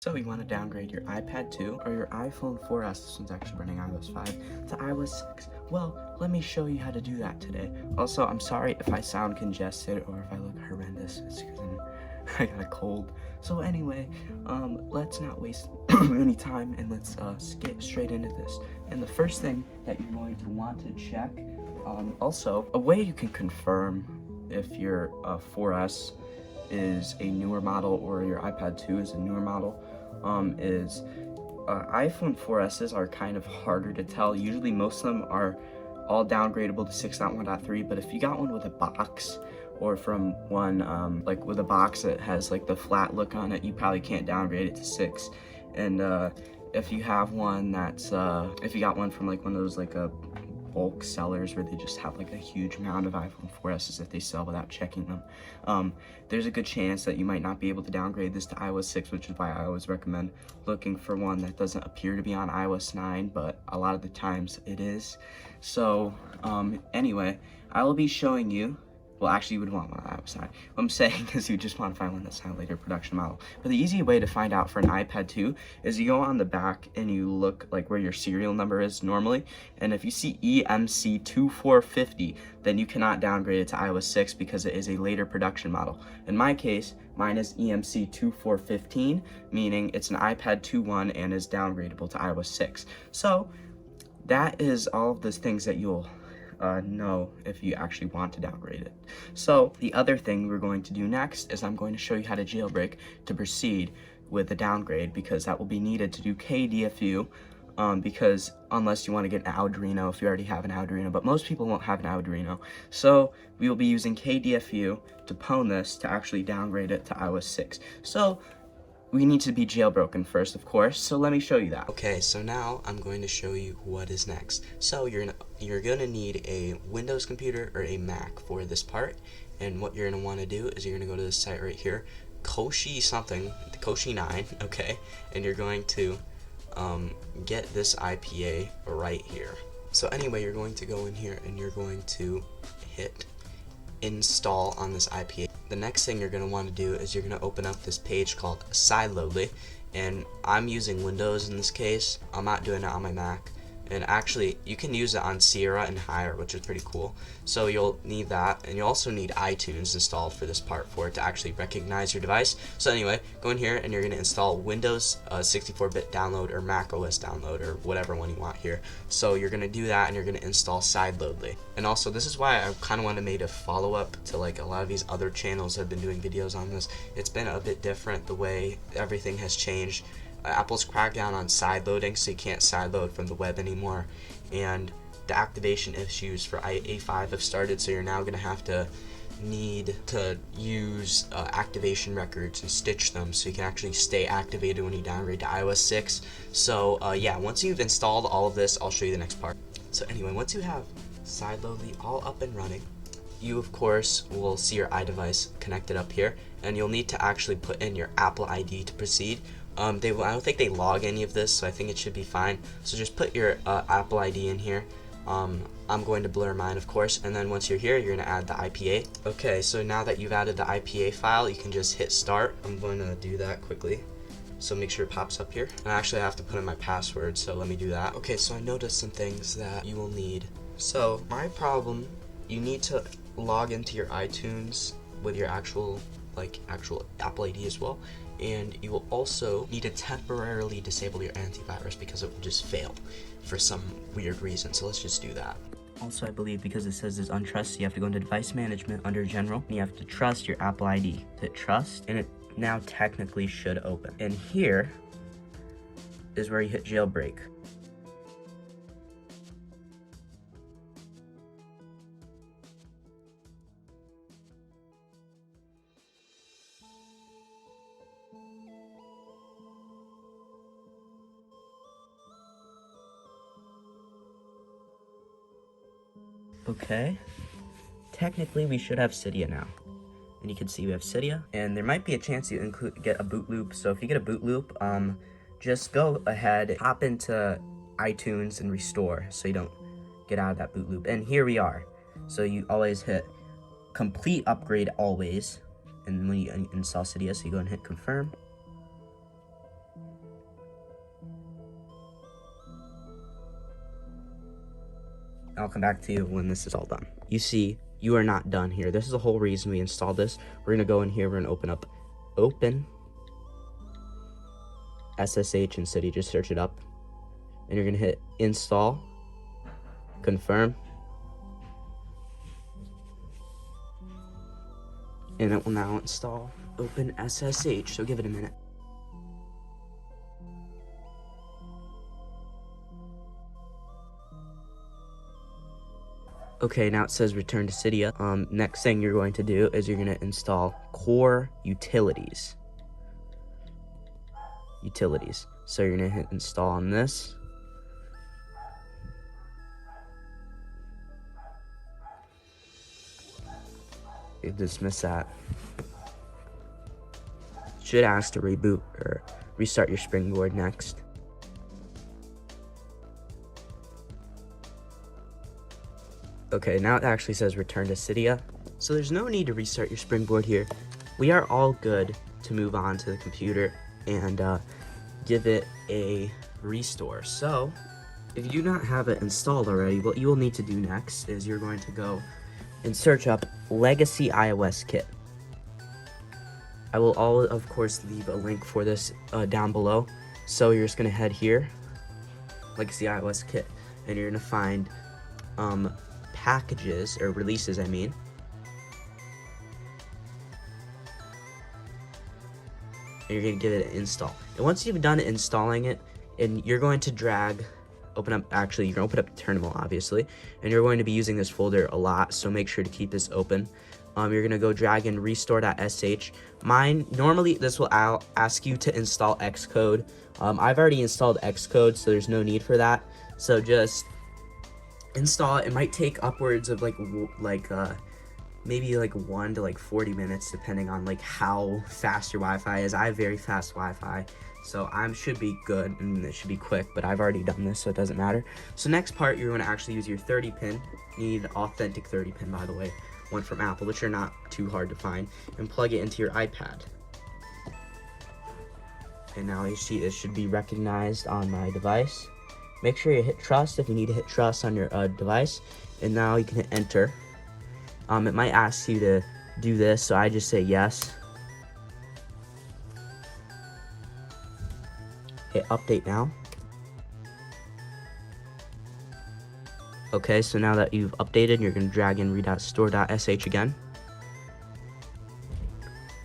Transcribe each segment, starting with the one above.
So you want to downgrade your iPad 2 or your iPhone 4S, this one's actually running iOS 5, to iOS 6. Well, let me show you how to do that today. Also, I'm sorry if I sound congested or if I look horrendous. It's because I got a cold. So anyway, let's not waste any time and let's get straight into this. And the first thing that you're going to want to check, also, a way you can confirm if your 4S is a newer model or your iPad 2 is a newer model, is iPhone 4S's are kind of harder to tell. Usually most of them are all downgradable to 6.1.3, but if you got one with a box or from one like with a box that has like the flat look on it, you probably can't downgrade it to 6. And if you have one that's if you got one from like one of those like a bulk sellers where they just have like a huge amount of iPhone 4S's that they sell without checking them, there's a good chance that you might not be able to downgrade this to iOS 6, which is why I always recommend looking for one that doesn't appear to be on iOS 9, but a lot of the times it is. So anyway, I will be showing you, well, actually, you would want one on iOS 9. What I'm saying is you just want to find one that's not a later production model. But the easy way to find out for an iPad 2 is you go on the back and you look like where your serial number is normally. And if you see EMC2450, then you cannot downgrade it to iOS 6 because it is a later production model. In my case, mine is EMC2415, meaning it's an iPad 2.1 and is downgradable to iOS 6. So that is all of those things that you'll know if you actually want to downgrade it. So the other thing we're going to do next is I'm going to show you how to jailbreak to proceed with the downgrade, because that will be needed to do KDFU, because unless you want to get an Arduino, if you already have an Arduino, but most people won't have an Arduino. So we will be using KDFU to pwn this to actually downgrade it to iOS 6. So we need to be jailbroken first, of course, so let me show you that. Okay, so now I'm going to show you what is next. So you're gonna need a Windows computer or a Mac for this part, and what you're gonna want to do is you're gonna go to this site right here, Koshi something, Koshi 9, okay, and you're going to get this IPA right here. So anyway, you're going to go in here and you're going to hit install on this IPA. The next thing you're going to want to do is you're going to open up this page called Sideloadly, and I'm using Windows in this case. I'm not doing it on my Mac, and actually you can use it on Sierra and higher, which is pretty cool. So you'll need that, and you also need iTunes installed for this part for it to actually recognize your device. So anyway, go in here and you're going to install Windows 64-bit download or Mac OS download or whatever one you want here. So you're going to do that and you're going to install Sideloadly. And also, this is why I kind of want to make a follow-up to like a lot of these other channels that have been doing videos on this. It's been a bit different the way everything has changed. Apple's cracked down on sideloading, so you can't sideload from the web anymore, and the activation issues for A5 have started, so you're now going to have to need to use activation records and stitch them so you can actually stay activated when you downgrade to iOS 6. So yeah, once you've installed all of this, I'll show you the next part. So anyway, once you have Sideloadly all up and running, you of course will see your iDevice connected up here, and you'll need to actually put in your Apple ID to proceed. I don't think they log any of this, so I think it should be fine. So just put your Apple ID in here. I'm going to blur mine, of course, and then once you're here, you're going to add the IPA. Okay, so now that you've added the IPA file, you can just hit start. I'm going to do that quickly, so make sure it pops up here. And actually I have to put in my password, so let me do that. Okay, so I noticed some things that you will need. So my problem, you need to log into your iTunes with your actual Apple ID as well. And you will also need to temporarily disable your antivirus because it will just fail for some weird reason. So let's just do that. Also, I believe because it says it's untrusted, you have to go into device management under general, and you have to trust your Apple ID. Hit trust, and it now technically should open. And here is where you hit jailbreak. Okay, technically we should have Cydia now, and you can see we have Cydia, and there might be a chance you get a boot loop. So if you get a boot loop, just go ahead, hop into iTunes and restore so you don't get out of that boot loop. And here we are. So you always hit complete upgrade always, and when you install Cydia, so you go and hit confirm. I'll come back to you when this is all done. You see, you are not done here. This is the whole reason we installed this. We're gonna go in here, we're gonna open SSH in City, just search it up. And you're gonna hit install, confirm. And it will now install Open SSH, so give it a minute. Okay, now it says return to Cydia. Next thing you're going to do is you're going to install core utilities. So you're going to hit install on this. You dismiss that. Should ask to reboot or restart your Springboard next. Okay, now it actually says return to Cydia. So there's no need to restart your Springboard here. We are all good to move on to the computer and give it a restore. So if you do not have it installed already, what you will need to do next is you're going to go and search up Legacy iOS Kit. I will of course leave a link for this down below. So you're just gonna head here, Legacy iOS Kit, and you're gonna find packages, or releases I mean. And you're gonna give it an install. And once you've done installing it, and you're going to you're gonna open up Terminal, obviously, and you're going to be using this folder a lot, so make sure to keep this open. You're gonna go drag in restore.sh. Normally this will ask you to install Xcode. I've already installed Xcode, so there's no need for that. So just install it. It might take upwards of maybe 1 to 40 minutes, depending on how fast your Wi-Fi is. I have very fast Wi-Fi, so should be good, and it should be quick, but I've already done this, so it doesn't matter. So next part, you're going to actually use your 30 pin. You need an authentic 30 pin, by the way, one from Apple, which are not too hard to find, and plug it into your iPad. And now you see it should be recognized on my device. Make sure you hit trust if you need to hit trust on your device, and now you can hit enter. It might ask you to do this, so I just say yes. Hit update now. Okay, so now that you've updated, you're going to drag in restore.sh again.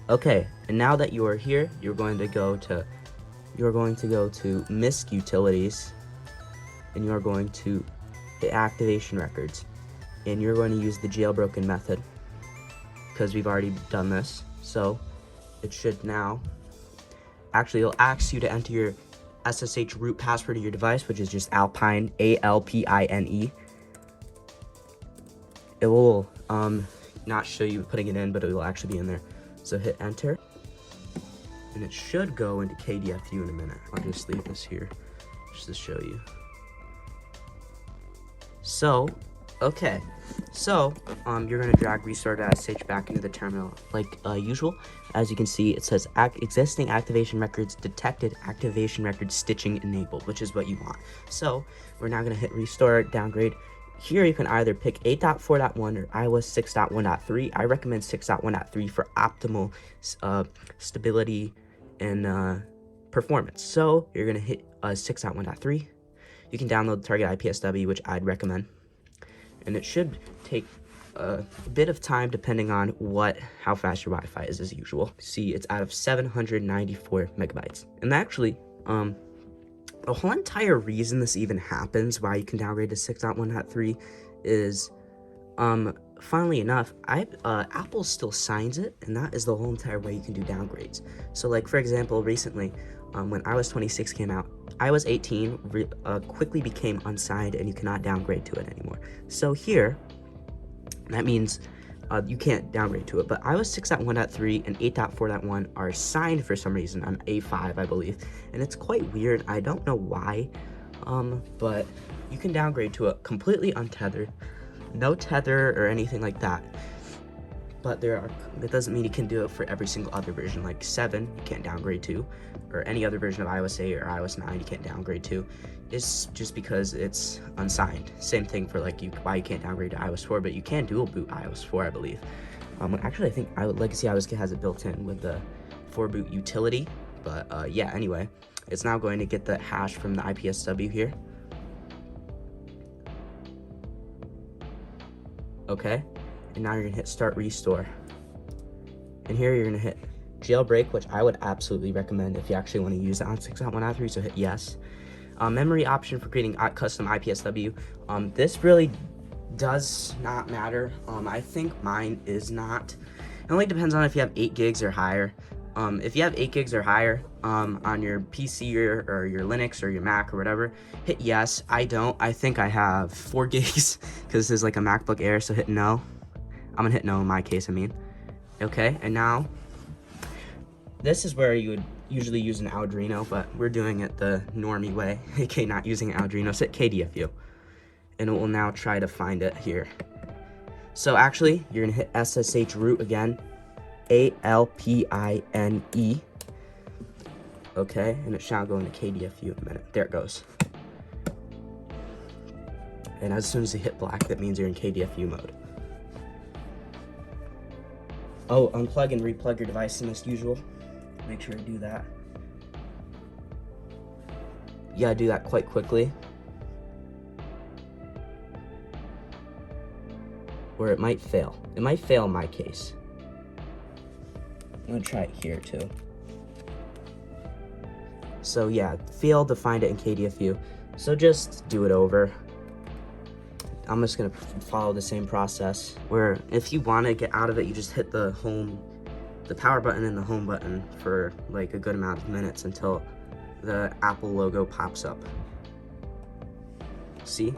Okay, and now that you are here, you're going to go to MISC utilities, and you are going to hit activation records, and you're going to use the jailbroken method because we've already done this. So it should now it'll ask you to enter your SSH root password of your device, which is just Alpine, ALPINE. It will not show you putting it in, but it will actually be in there. So hit enter, and it should go into KDFU in a minute. I'll just leave this here just to show you. So, okay, so you're gonna drag restore.sh back into the terminal like usual. As you can see, it says existing activation records detected, activation record stitching enabled, which is what you want. So we're now gonna hit restore, downgrade. Here you can either pick 8.4.1 or iOS 6.1.3. I recommend 6.1.3 for optimal stability and performance. So you're gonna hit 6.1.3. You can download the target IPSW, which I'd recommend, and it should take a bit of time depending on how fast your Wi-Fi is, as usual. See, it's out of 794 megabytes, and actually, the whole entire reason this even happens, why you can downgrade to 6.1.3, is, funnily enough, Apple still signs it, and that is the whole entire way you can do downgrades. So, for example, recently, when iOS 26 came out, iOS 18 quickly became unsigned, and you cannot downgrade to it anymore. So here, that means you can't downgrade to it, but iOS 6.1.3 and 8.4.1 are signed for some reason on A5, I believe, and it's quite weird. I don't know why, but you can downgrade to it completely untethered, no tether or anything like that. but that doesn't mean you can do it for every single other version. Like 7, you can't downgrade to, or any other version of iOS 8 or iOS 9, you can't downgrade to. It's just because it's unsigned. Same thing for like why you can't downgrade to iOS 4, but you can dual boot iOS 4, I believe. Actually, I think Legacy iOS has it built in with the 4-boot utility, but yeah, anyway, it's now going to get the hash from the IPSW here. Okay, and now you're gonna hit start restore. And here you're gonna hit jailbreak, which I would absolutely recommend if you actually want to use it on 6.1.3, so hit yes. Memory option for creating custom IPSW. This really does not matter. I think mine is not. It only depends on if you have 8 gigs or higher. If you have 8 gigs or higher on your PC or your Linux or your Mac or whatever, hit yes. I don't. I think I have 4 gigs because this is like a MacBook Air, so hit no. I'm gonna hit no in my case, I mean. Okay, and now this is where you would usually use an Arduino, but we're doing it the normie way, aka not using an Arduino, so hit KDFU. And it will now try to find it here. So actually, you're gonna hit SSH root again, ALPINE. Okay, and it shall go into KDFU in a minute. There it goes. And as soon as you hit black, that means you're in KDFU mode. Oh, unplug and replug your device as usual. Make sure to do that. You gotta do that quite quickly, or it might fail. It might fail in my case. I'm gonna try it here too. So yeah, failed to find it in KDFU. So just do it over. I'm just gonna follow the same process, where if you wanna get out of it, you just hit the power button and the home button for like a good amount of minutes until the Apple logo pops up. See?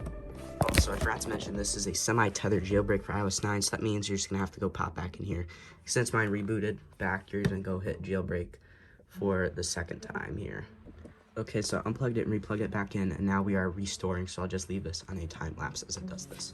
Oh, so I forgot to mention, this is a semi-tethered jailbreak for iOS 9, so that means you're just gonna have to go pop back in here. Since mine rebooted back, you're gonna go hit jailbreak for the second time here. Okay, so unplugged it and replugged it back in, and now we are restoring, so I'll just leave this on a time lapse as it does this.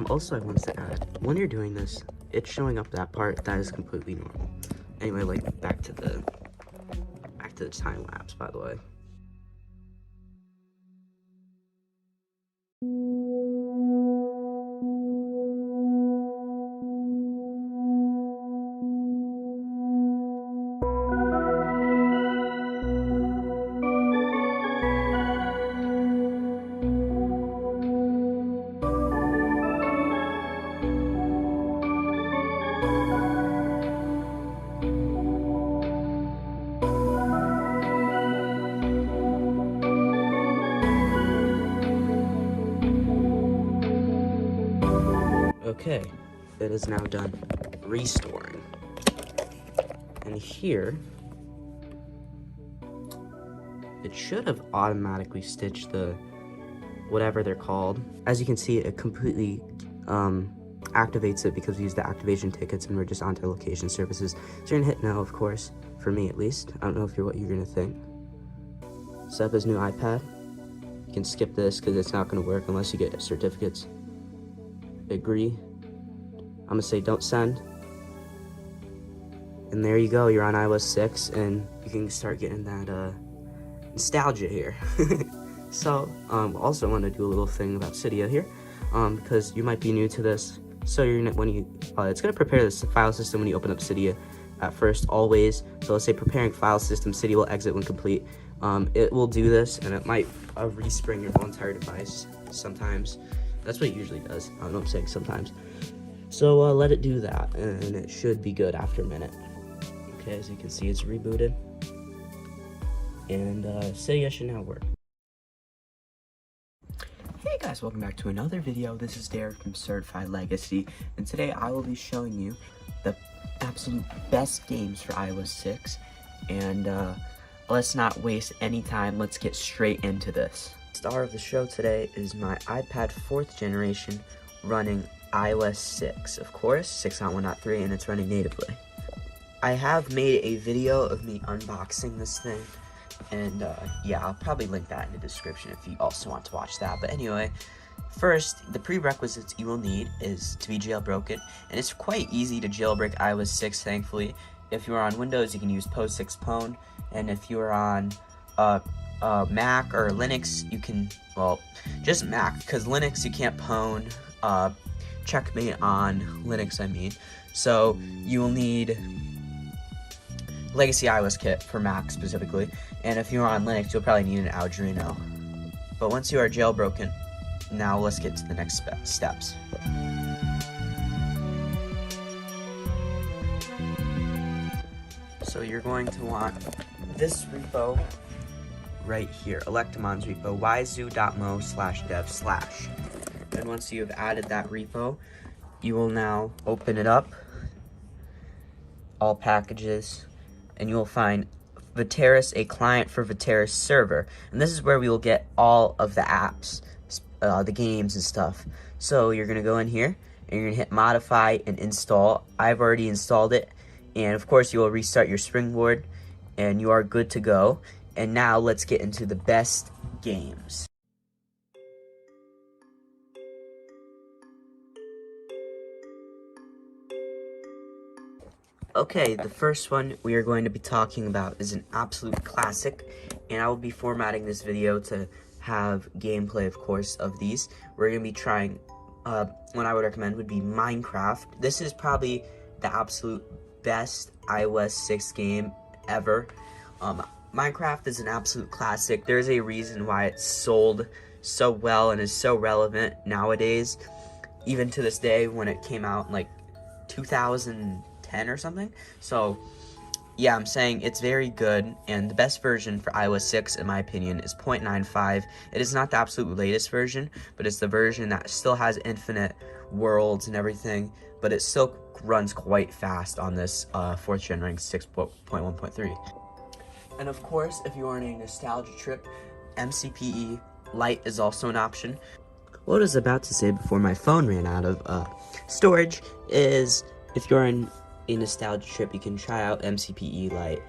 Also I wanted to add, when you're doing this, it's showing up that part, that is completely normal. Anyway, like back to the time lapse, by the way. Okay, it is now done restoring. And here, it should have automatically stitched the whatever they're called. As you can see, it completely activates it because we use the activation tickets and we're just onto location services. So you're gonna hit no, of course, for me at least. I don't know what you're gonna think. Set up his new iPad. You can skip this because it's not gonna work unless you get certificates. Agree. I'm gonna say don't send. And there you go, you're on iOS 6 and you can start getting that nostalgia here. So, also want to do a little thing about Cydia here, because you might be new to this. So you're gonna, it's gonna prepare this file system when you open up Cydia at first, always. So let's say preparing file system, Cydia will exit when complete. It will do this, and it might respring your whole entire device sometimes. That's what it usually does. I don't know what I'm saying, sometimes. So let it do that, and it should be good after a minute. Okay, as you can see, it's rebooted, and Cydia should now work. Hey guys, welcome back to another video. This is Derek from Certified Legacy, and today I will be showing you the absolute best games for iOS 6, and let's not waste any time. Let's get straight into this. Star of the show today is my iPad 4th generation running iOS 6, of course, 6.1.3, and it's running natively. I have made a video of me unboxing this thing, and yeah, I'll probably link that in the description if you also want to watch that. But anyway, first, the prerequisites you will need is to be jailbroken, and it's quite easy to jailbreak iOS 6, thankfully. If you're on Windows, you can use post6 pwn, and if you're on Mac or Linux, you can, well, just Mac, because Linux you can't pwn. Checkmate on Linux, I mean. So you will need Legacy iOS kit for Mac specifically, and if you're on Linux, you'll probably need an Arduino. But once you are jailbroken, now let's get to the next steps. So you're going to want this repo right here, Electamon's repo, yzoo.mo/dev/. And once you have added that repo, you will now open it up, all packages, and you will find Viteris, a client for Viteris server. And this is where we will get all of the apps, the games and stuff. So you're gonna go in here, and you're gonna hit modify and install. I've already installed it, and of course you will restart your Springboard, and you are good to go. And now let's get into the best games. Okay, the first one we are going to be talking about is an absolute classic, and I will be formatting this video to have gameplay, of course, of these. We're going to be trying, what I would recommend would be Minecraft. This is probably the absolute best iOS 6 game ever. Minecraft is an absolute classic. There's a reason why it's sold so well and is so relevant nowadays, even to this day when it came out in like 2010 or something. So yeah, I'm saying it's very good, and the best version for iOS 6 in my opinion is 0.95. It is not the absolute latest version, but it's the version that still has infinite worlds and everything, but it still runs quite fast on this 4th gen running 6.1.3. And of course, if you are on a nostalgia trip, MCPE Lite is also an option. What I was about to say before my phone ran out of storage is, if you're on a nostalgia trip, you can try out MCPE Lite,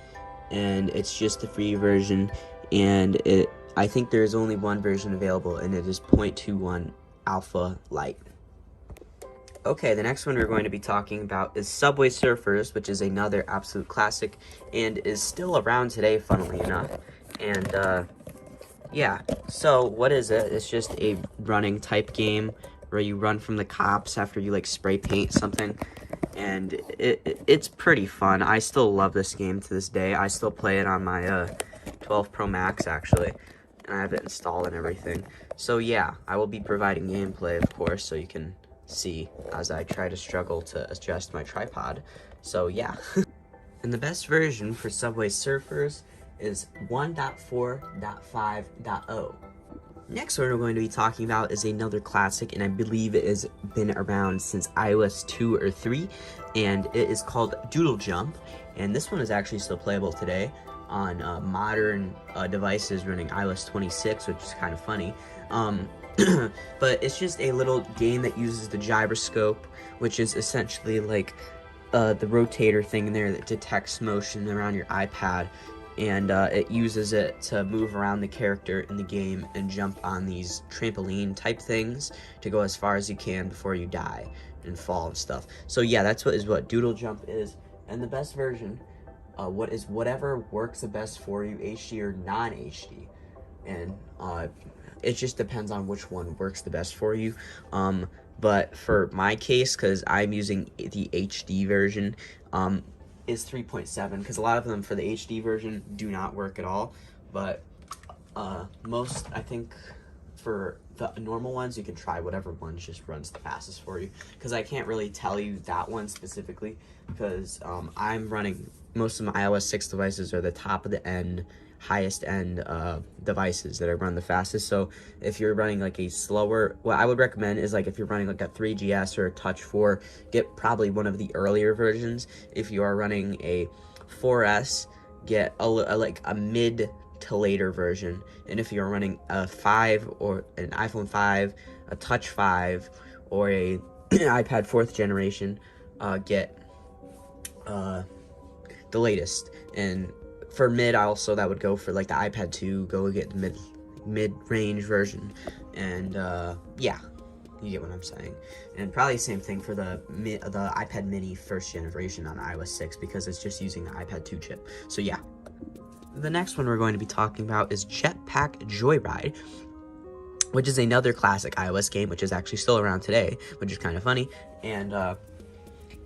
and it's just the free version, and I think there's only one version available, and it is 0.21 Alpha Lite. Okay, the next one we're going to be talking about is Subway Surfers, which is another absolute classic, and is still around today, funnily enough. And yeah, so what is it? It's just a running type game where you run from the cops after you like spray paint something, and it's pretty fun. I still love this game to this day. I still play it on my 12 Pro Max actually, and I have it installed and everything. So yeah, I will be providing gameplay, of course, so you can see as I try to struggle to adjust my tripod. So yeah. And the best version for Subway Surfers is 1.4.5.0. Next one we're going to be talking about is another classic, and I believe it has been around since iOS 2 or 3, and it is called Doodle Jump, and this one is actually still playable today on modern devices running iOS 26, which is kind of funny. But it's just a little game that uses the gyroscope, which is essentially like the rotator thing in there that detects motion around your iPad, and it uses it to move around the character in the game and jump on these trampoline type things to go as far as you can before you die and fall and stuff. So yeah, that's what Doodle Jump is, and the best version, whatever works the best for you, HD or non-HD, and it just depends on which one works the best for you. But for my case, because I'm using the HD version, is 3.7, because a lot of them for the HD version do not work at all. But most, I think, for the normal ones, you can try whatever one just runs the fastest for you. Because I can't really tell you that one specifically, because I'm running, most of my iOS 6 devices are the top of the end, highest end devices that are run the fastest. So if you're running like a slower, what I would recommend is like if you're running like a 3GS or a Touch 4, get probably one of the earlier versions. If you are running a 4S, get like a mid to later version. And if you're running a 5 or an iPhone 5, a Touch 5, or a iPad 4th generation, get the latest. And for mid, also that would go for like the iPad 2, go get the mid-range version. And yeah, you get what I'm saying. And probably the same thing for the iPad mini 1st generation on iOS 6, because it's just using the iPad 2 chip. So yeah. The next one we're going to be talking about is Jetpack Joyride, which is another classic iOS game, which is actually still around today, which is kind of funny. And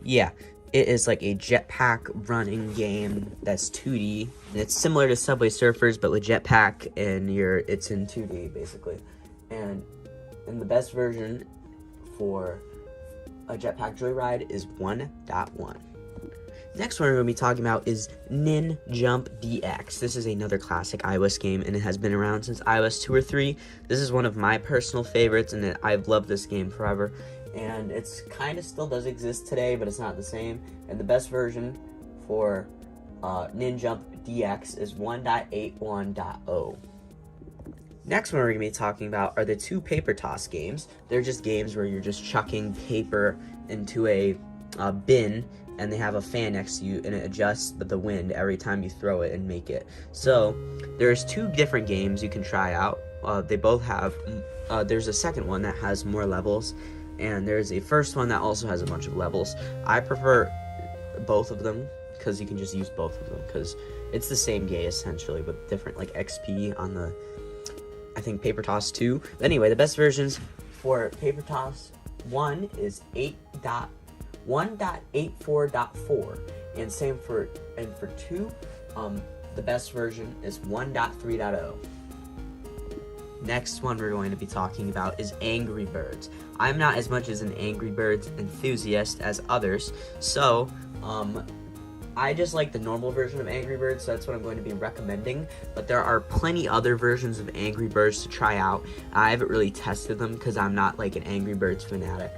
yeah, it is like a jetpack running game that's 2D. And it's similar to Subway Surfers, but with jetpack, and it's in 2D basically. And the best version for a Jetpack Joyride is 1.1. Next one we're going to be talking about is Nin Jump DX. This is another classic iOS game, and it has been around since iOS 2 or 3. This is one of my personal favorites, and I've loved this game forever. And it's kind of still does exist today, but it's not the same. And the best version for Nin Jump DX is 1.81.0. Next one we're going to be talking about are the two paper toss games. They're just games where you're just chucking paper into a bin, and they have a fan next to you, and it adjusts the wind every time you throw it and make it. So there's two different games you can try out. They both have, there's a second one that has more levels, and there's a first one that also has a bunch of levels. I prefer both of them, because you can just use both of them, because it's the same game essentially, but different like XP on the, I think, Paper Toss 2. But anyway, the best versions for Paper Toss 1 is 1.84.4, and same for 2, the best version is 1.3.0. Next one we're going to be talking about is Angry Birds. I'm not as much as an Angry Birds enthusiast as others, so I just like the normal version of Angry Birds, so that's what I'm going to be recommending. But there are plenty other versions of Angry Birds to try out. I haven't really tested them because I'm not like an Angry Birds fanatic,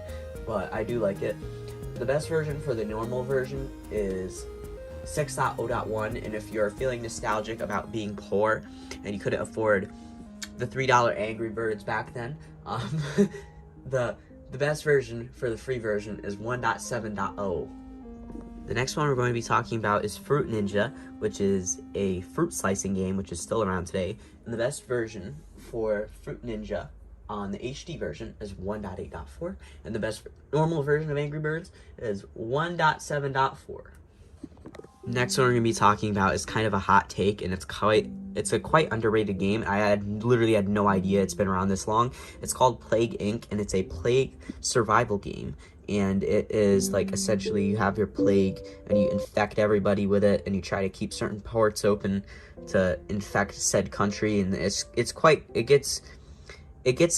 but I do like it. The best version for the normal version is 6.0.1, and if you're feeling nostalgic about being poor and you couldn't afford the $3 Angry Birds back then, the best version for the free version is 1.7.0. The next one we're going to be talking about is Fruit Ninja, which is a fruit slicing game, which is still around today. And the best version for Fruit Ninja on the HD version is 1.8.4, and the best normal version of Angry Birds is 1.7.4. Next one we're going to be talking about is kind of a hot take, and it's a quite underrated game. I literally had no idea it's been around this long. It's called Plague Inc., and it's a plague survival game. And it is like essentially you have your plague and you infect everybody with it, and you try to keep certain ports open to infect said country, and it gets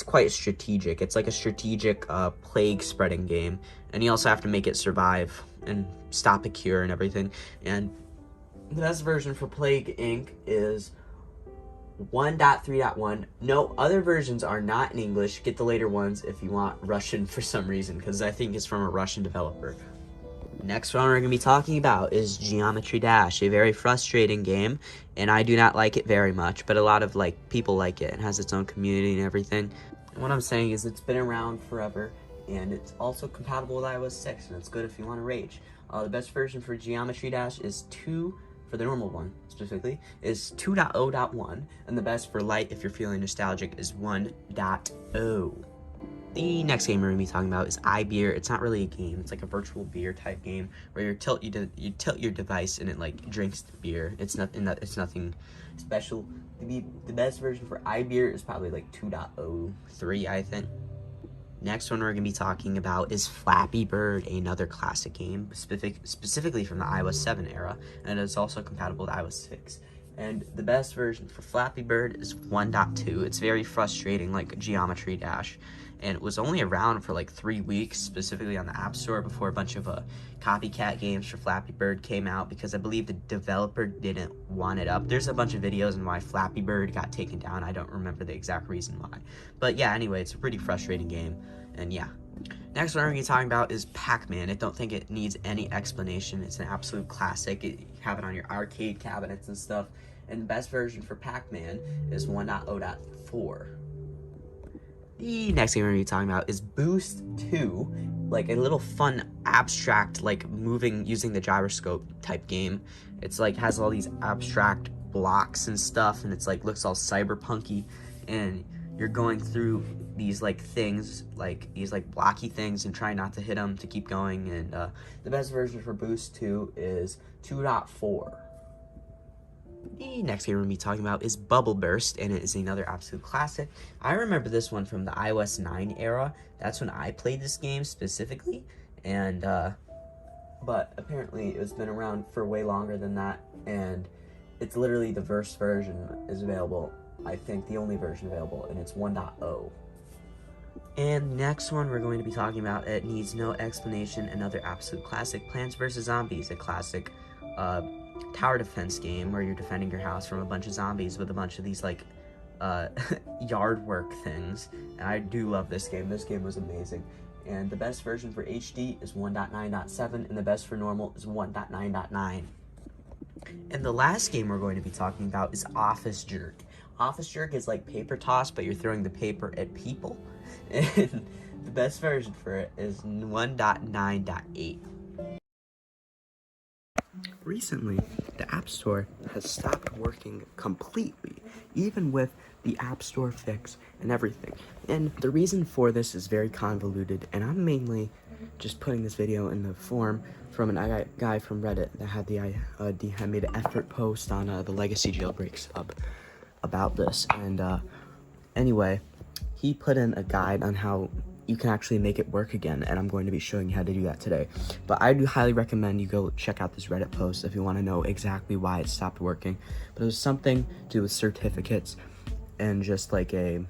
quite strategic. It's like a strategic plague spreading game, and you also have to make it survive and stop a cure and everything. And the best version for Plague Inc. is 1.3.1. No, other versions are not in English. Get the later ones if you want Russian for some reason, because I think it's from a Russian developer. Next one we're going to be talking about is Geometry Dash, a very frustrating game, and I do not like it very much, but a lot of people like it. It has its own community and everything. And what I'm saying is it's been around forever, and it's also compatible with iOS 6, and it's good if you want to rage. The best version for Geometry Dash is 2, for the normal one specifically, is 2.0.1, and the best for light, if you're feeling nostalgic, is 1.0. The next game we're going to be talking about is iBeer. It's not really a game. It's like a virtual beer type game where you tilt your device and it like drinks the beer. It's nothing special. The best version for iBeer is probably like 2.03, I think. Next one we're going to be talking about is Flappy Bird, another classic game, specifically from the iOS 7 era, and it's also compatible with iOS 6. And the best version for Flappy Bird is 1.2. It's very frustrating, like Geometry Dash, and it was only around for like 3 weeks, specifically on the App Store, before a bunch of copycat games for Flappy Bird came out, because I believe the developer didn't want it up. There's a bunch of videos on why Flappy Bird got taken down. I don't remember the exact reason why. But yeah, anyway, it's a pretty frustrating game, and yeah. Next one we're going to be talking about is Pac-Man. I don't think it needs any explanation. It's an absolute classic. You have it on your arcade cabinets and stuff. And the best version for Pac-Man is 1.0.4. The next game we're going to be talking about is Boost 2, like a little fun, abstract, like moving using the gyroscope type game. It's like has all these abstract blocks and stuff, and it's like looks all cyberpunky, and you're going through these like things, like these like blocky things, and trying not to hit them to keep going. And the best version for Boost 2 is 2.4. The next game we're going to be talking about is Bubble Burst, and it is another absolute classic. I remember this one from the iOS 9 era. That's when I played this game specifically, and but apparently it's been around for way longer than that, and it's literally the first version is available. I think the only version available, and it's 1.0. And next one we're going to be talking about, it needs no explanation, another absolute classic, Plants vs. Zombies, a classic tower defense game where you're defending your house from a bunch of zombies with a bunch of these like yard work things. And I do love this game. This game was amazing. And the best version for HD is 1.9.7, and the best for normal is 1.9.9. And the last game we're going to be talking about is Office Jerk. Office Jerk is like paper toss, but you're throwing the paper at people. And the best version for it is 1.9.8. Recently, the App Store has stopped working completely, even with the App Store fix and everything. And the reason for this is very convoluted, and I'm mainly just putting this video in the form from a guy from Reddit that had had made an effort post on the Legacy Jailbreak sub about this. And anyway, he put in a guide on how you can actually make it work again, and I'm going to be showing you how to do that today. But I do highly recommend you go check out this Reddit post if you want to know exactly why it stopped working. But it was something to do with certificates and just like in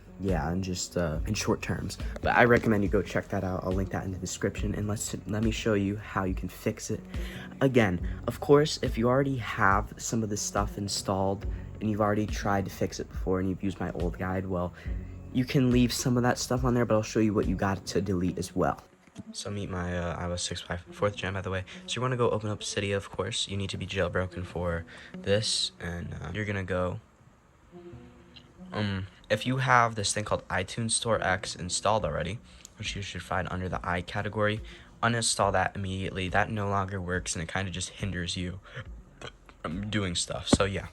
short terms. But I recommend you go check that out. I'll link that in the description, and let me show you how you can fix it. Again, of course, if you already have some of this stuff installed and you've already tried to fix it before and you've used my old guide, well, you can leave some of that stuff on there, but I'll show you what you got to delete as well. So meet my iOS 6 4th gen, by the way. So you want to go open up Cydia, of course. You need to be jailbroken for this, and you're gonna go. If you have this thing called iTunes Store X installed already, which you should find under the I category, uninstall that immediately. That no longer works, and it kind of just hinders you from doing stuff. So yeah.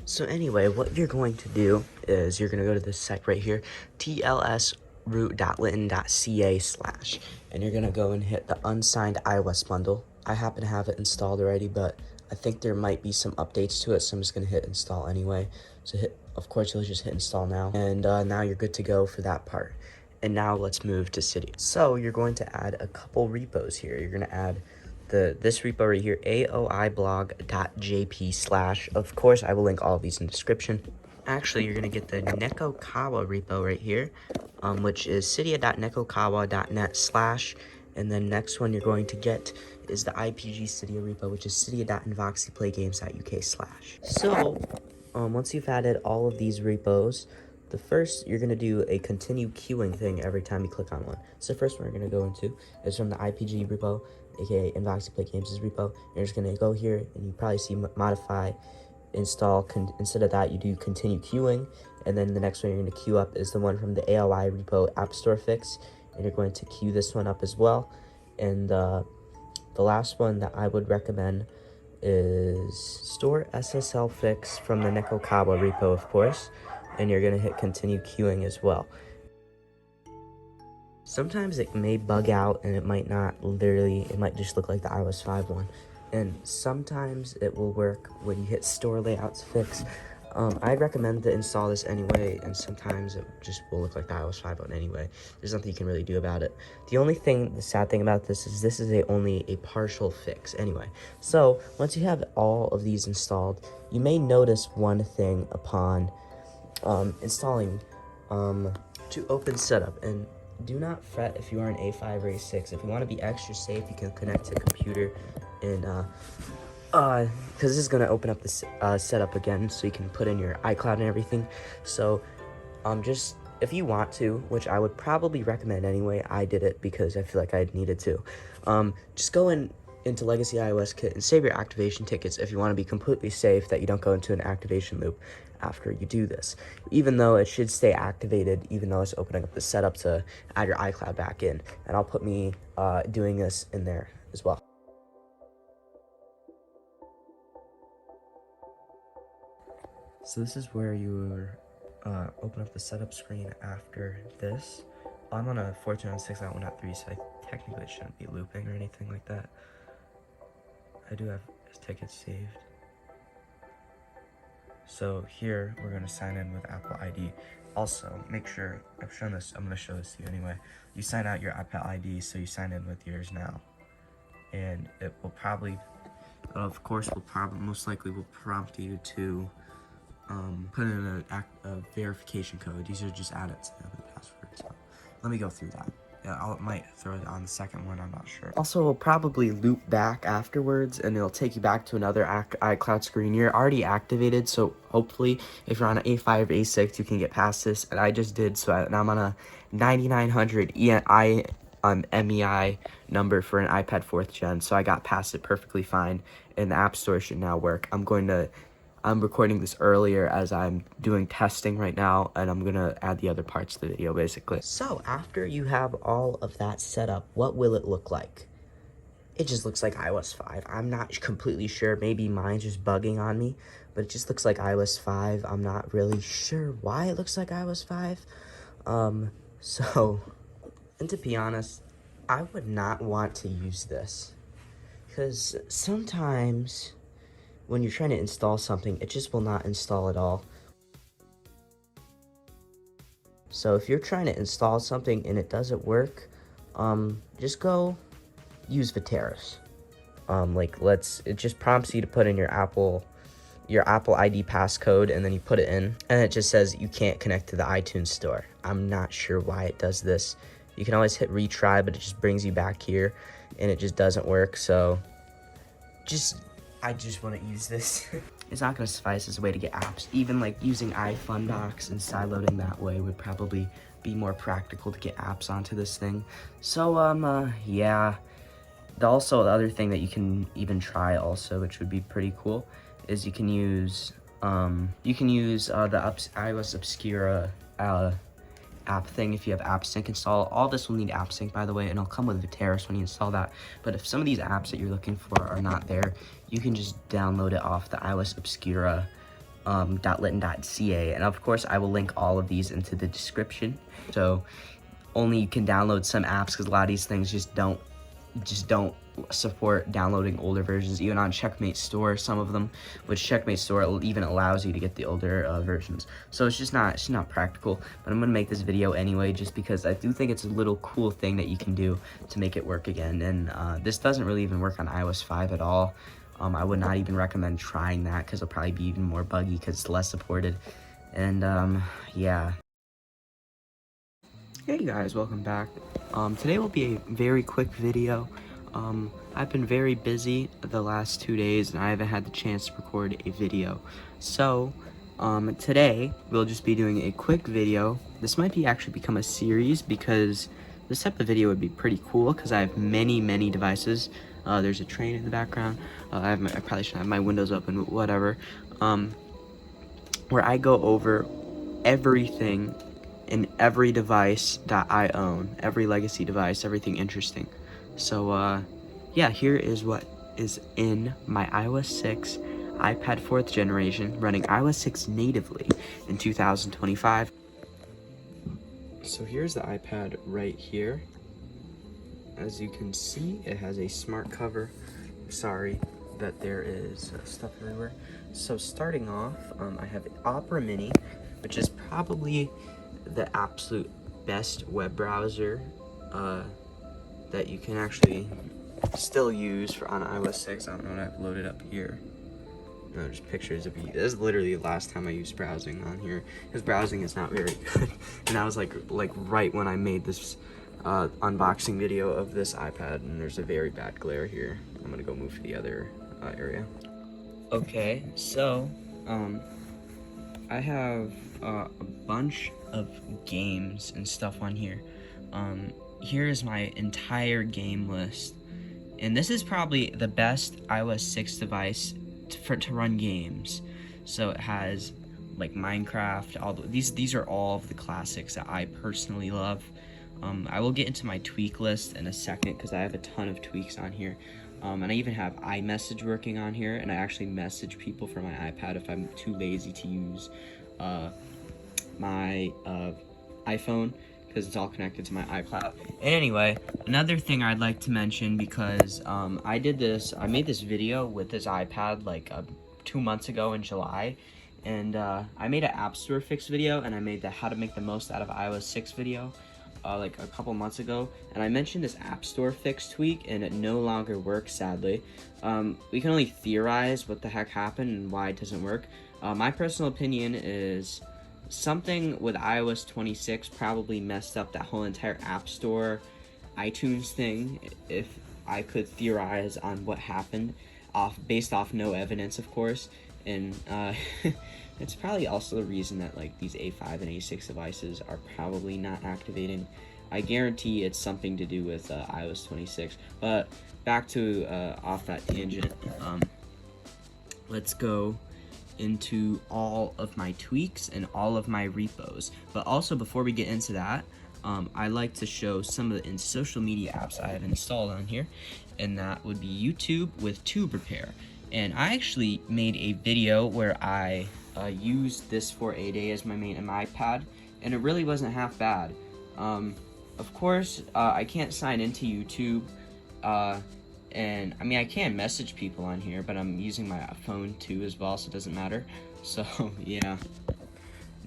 So anyway, what you're going to do is you're going to go to this site right here, tlsroot.litten.ca/, and you're going to go and hit the unsigned iOS bundle. I happen to have it installed already, but I think there might be some updates to it, so I'm just going to hit install anyway. So of course, you'll just hit install now, and now you're good to go for that part. And now let's move to Cydia. So you're going to add a couple repos here. You're going to add this repo right here, aoiblog.jp/. Of course, I will link all of these in the description. Actually, you're going to get the Nekokawa repo right here, which is cydia.nekokawa.net/. And then next one you're going to get is the IPG Cydia repo, which is cydia.invoxyplaygames.uk/. So, once you've added all of these repos, the first, you're going to do a continue queuing thing every time you click on one. So the first one we're going to go into is from the IPG repo, aka invoxyplaygames' repo. You're just going to go here, and you probably see modify, install. Instead of that, you do continue queuing, And then the next one you're going to queue up is the one from the ALI repo App Store fix, and you're going to queue this one up as well. And the last one that I would recommend is store SSL fix from the Nekokawa repo, of course, and you're going to hit continue queuing as well. Sometimes it may bug out and it might not literally, it might just look like the iOS 5 one. And sometimes it will work when you hit store layouts fix. I'd recommend to install this anyway, and sometimes it just will look like the iOS 5 one anyway. There's nothing you can really do about it. The sad thing about this is only a partial fix anyway. So once you have all of these installed, you may notice one thing upon installing to open setup. And do not fret if you are an A5 or A6. If you want to be extra safe, you can connect to a computer and because this is going to open up the setup again, so you can put in your iCloud and everything. So just if you want to, which I would probably recommend anyway, I did it because I feel like I needed to, just go into Legacy iOS Kit and save your activation tickets if you want to be completely safe that you don't go into an activation loop after you do this, even though it should stay activated, even though it's opening up the setup to add your iCloud back in. And I'll put me doing this in there as well. So this is where you open up the setup screen after this. I'm on a 14.6, not 1.3, so technically it shouldn't be looping or anything like that. I do have tickets saved. So here we're going to sign in with Apple ID. Also, make sure, I'm going to show this to you anyway. You sign out your Apple ID, so you sign in with yours now. And it will probably, most likely will prompt you to put in a verification code. These are just added to the password. So let me go through that. Yeah, I might throw it on the second one, I'm not sure. Also, it'll probably loop back afterwards, and it'll take you back to another iCloud screen. You're already activated, so hopefully, if you're on an A5 or A6, you can get past this, and I just did, so now I'm on a 9900 MEI number for an iPad 4th gen, so I got past it perfectly fine, and the App Store should now work. I'm recording this earlier as I'm doing testing right now, and I'm gonna add the other parts to the video basically. So after you have all of that set up, what will it look like? It just looks like iOS 5. I'm not completely sure, maybe mine's just bugging on me, but it just looks like iOS 5. I'm not really sure why it looks like iOS 5. And to be honest, I would not want to use this, because sometimes when you're trying to install something, it just will not install at all. So if you're trying to install something and it doesn't work, just go use Viteris. It just prompts you to put in your Apple ID passcode, and then you put it in, and it just says you can't connect to the iTunes store. I'm not sure why it does this. You can always hit retry, but it just brings you back here, and it just doesn't work. So I just want to use this. It's not going to suffice as a way to get apps. Even like using iFundocs and sideloading that way would probably be more practical to get apps onto this thing. So, yeah. Also, the other thing that you can even try also, which would be pretty cool, is you can use the iOS Obscura app thing if you have AppSync installed. All this will need AppSync, by the way, and it'll come with Viteris when you install that. But if some of these apps that you're looking for are not there, you can just download it off the iOS Obscura .litten.ca, and of course I will link all of these into the description. So only you can download some apps, because a lot of these things just don't support downloading older versions, even on Checkmate Store, some of them, which Checkmate Store even allows you to get the older versions. So it's just not practical, but I'm gonna make this video anyway, just because I do think it's a little cool thing that you can do to make it work again. And this doesn't really even work on iOS 5 at all. I would not even recommend trying that, because it'll probably be even more buggy because it's less supported. And yeah. Hey guys, welcome back. Today will be a very quick video. I've been very busy the last 2 days, and I haven't had the chance to record a video. So, today we'll just be doing a quick video. This might actually become a series, because this type of video would be pretty cool, because I have many devices. There's a train in the background. I probably should have my windows open, whatever. Where I go over everything in every device that I own, every legacy device, everything interesting. So yeah, here is what is in my iOS 6 iPad 4th generation running iOS 6 natively in 2025. So here's the iPad right here. As you can see, it has a smart cover. Sorry that there is stuff everywhere. So starting off, I have Opera Mini, which is probably the absolute best web browser that you can actually still use for on iOS 6. I don't know what I've loaded up here. No, just pictures of you. This is literally the last time I used browsing on here, because browsing is not very good. And that was like right when I made this unboxing video of this iPad, and there's a very bad glare here. I'm gonna go move to the other area. Okay, so I have a bunch of games and stuff on here. Here is my entire game list, and this is probably the best iOS 6 device to run games. So it has like Minecraft. These are all of the classics that I personally love. I will get into my tweak list in a second because I have a ton of tweaks on here. And I even have iMessage working on here, and I actually message people from my iPad if I'm too lazy to use my iPhone, because it's all connected to my iCloud. And anyway, another thing I'd like to mention, because I made this video with this iPad like 2 months ago in July, and I made an App Store fix video, and I made the how to make the most out of iOS 6 video like a couple months ago, and I mentioned this App Store fix tweak, and it no longer works, sadly. We can only theorize what the heck happened and why it doesn't work. My personal opinion is something with iOS 26 probably messed up that whole entire App Store iTunes thing, if I could theorize on what happened, based off no evidence, of course. And it's probably also the reason that like these A5 and A6 devices are probably not activating. I guarantee it's something to do with iOS 26. But back to off that tangent, let's go into all of my tweaks and all of my repos. But also, before we get into that, I like to show some of the social media apps I have installed on here, and that would be YouTube with Tube Repair. And I actually made a video where I used this for a day as my main iPad, and it really wasn't half bad. Of course, I can't sign into YouTube, and I mean I can message people on here, but I'm using my phone too as well, so it doesn't matter. So yeah.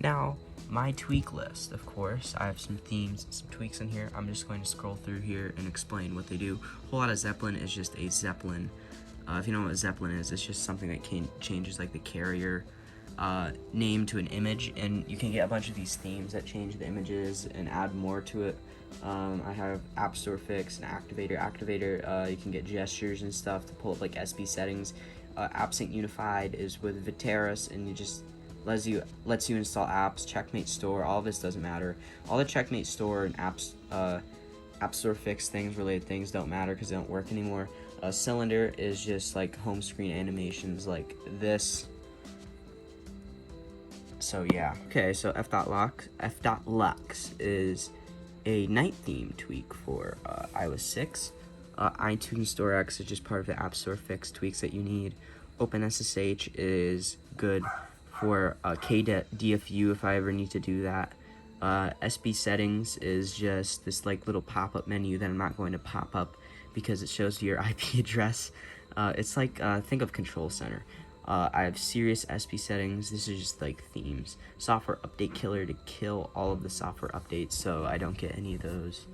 Now, my tweak list, of course, I have some themes, some tweaks in here. I'm just going to scroll through here and explain what they do. A whole lot of Zeppelin is just a Zeppelin. If you know what Zeppelin is, it's just something that changes like the carrier name to an image, and you can get a bunch of these themes that change the images and add more to it. I have App Store Fix and Activator. You can get gestures and stuff to pull up like SB settings. AppSync Unified is with Viteris, and you just lets you install apps. Checkmate Store, all of this doesn't matter. All the Checkmate Store and App Store Fix things, related things, don't matter because they don't work anymore. Cylinder is just like home screen animations like this. So yeah. Okay, so F.lux is a night theme tweak for iOS 6. iTunes Store X is just part of the App Store Fix tweaks that you need. OpenSSH is good for KDFU if I ever need to do that. SB settings is just this like little pop-up menu that I'm not going to pop up because it shows your IP address. It's like, think of Control Center. I have serious SB settings. This is just like themes. Software update killer to kill all of the software updates so I don't get any of those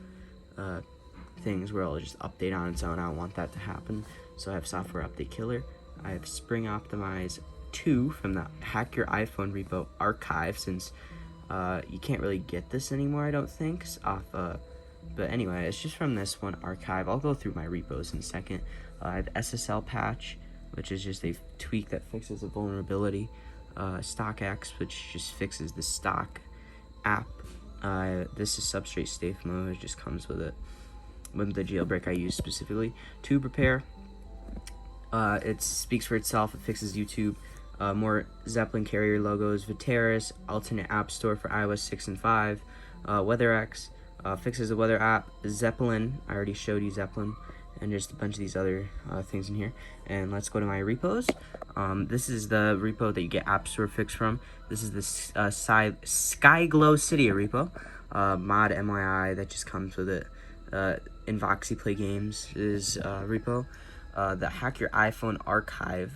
things where it'll just update on its own. I don't want that to happen. So I have software update killer. I have Spring Optimize 2 from the Hack Your iPhone repo archive, since you can't really get this anymore, I don't think, but anyway, it's just from this one archive. I'll go through my repos in a second. I have SSL patch, which is just a tweak that fixes a vulnerability. StockX, which just fixes the stock app. This is substrate safe mode. It just comes with it, with the jailbreak I use specifically. Tube Repair, it speaks for itself. It fixes YouTube. more Zeppelin carrier logos, Viteris, alternate app store for iOS 6 and 5, WeatherX, fixes the weather app, Zeppelin, I already showed you Zeppelin, and just a bunch of these other things in here. And let's go to my repos. This is the repo that you get App Store Fix from. This is the Sky Glow Cydia repo, mod MYI that just comes with it. Invoxy Play Games is repo. The Hack Your iPhone archive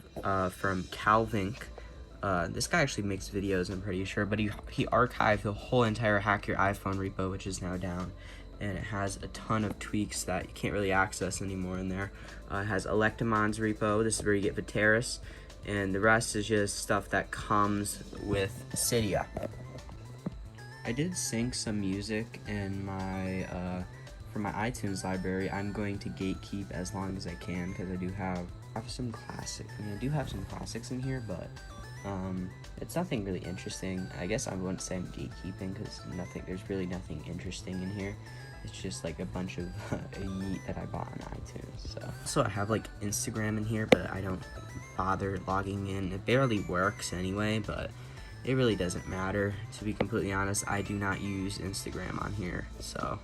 from Calvink. This guy actually makes videos, I'm pretty sure, but he archived the whole entire Hack Your iPhone repo, which is now down, and it has a ton of tweaks that you can't really access anymore in there. It has Electamon's repo. This is where you get Viteris, and the rest is just stuff that comes with Cydia. I did sync some music in my from my iTunes library. I'm going to gatekeep as long as I can because I do have some classics. I mean, I do have some classics in here, but it's nothing really interesting. I guess I wouldn't say I'm gatekeeping because there's really nothing interesting in here. It's just like a bunch of yeet that I bought on iTunes. So I have like Instagram in here, but I don't bother logging in. It barely works anyway, but it really doesn't matter. To be completely honest, I do not use Instagram on here, so.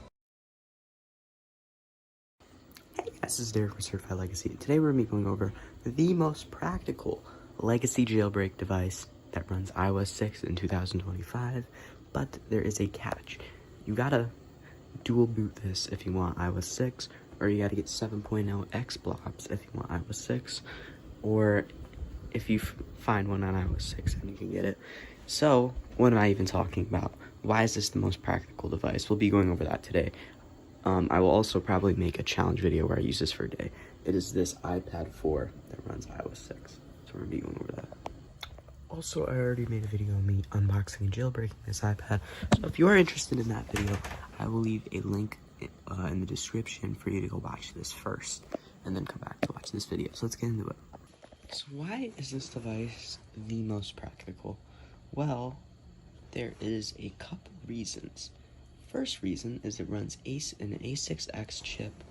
Hey guys, this is Derek from Certified Legacy. Today we're going to be going over the most practical legacy jailbreak device that runs iOS 6 in 2025, but there is a catch. You gotta dual boot this if you want iOS 6, or you gotta get 7.0 X blobs if you want iOS 6, or if you find one on iOS 6 then you can get it. So what am I even talking about? Why is this the most practical device? We'll be going over that today. I will also probably make a challenge video where I use this for a day. It is this iPad 4 that runs iOS 6. So we're gonna be going over that. Also, I already made a video of me unboxing and jailbreaking this iPad. So if you are interested in that video, I will leave a link in the description for you to go watch this first, and then come back to watch this video. So let's get into it. So why is this device the most practical? Well, there is a couple reasons. First reason is it runs an A6X chip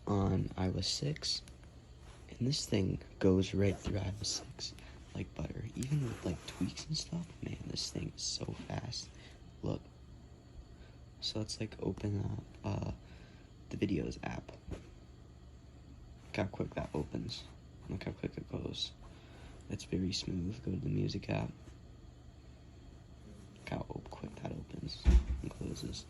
on iOS 6, and this thing goes right through iOS 6 like butter. Even with like tweaks and stuff, man, this thing is so fast. Look. So let's like open up the videos app. Look how quick that opens. Look how quick it goes. It's very smooth. Go to the music app. Look how quick that opens and closes.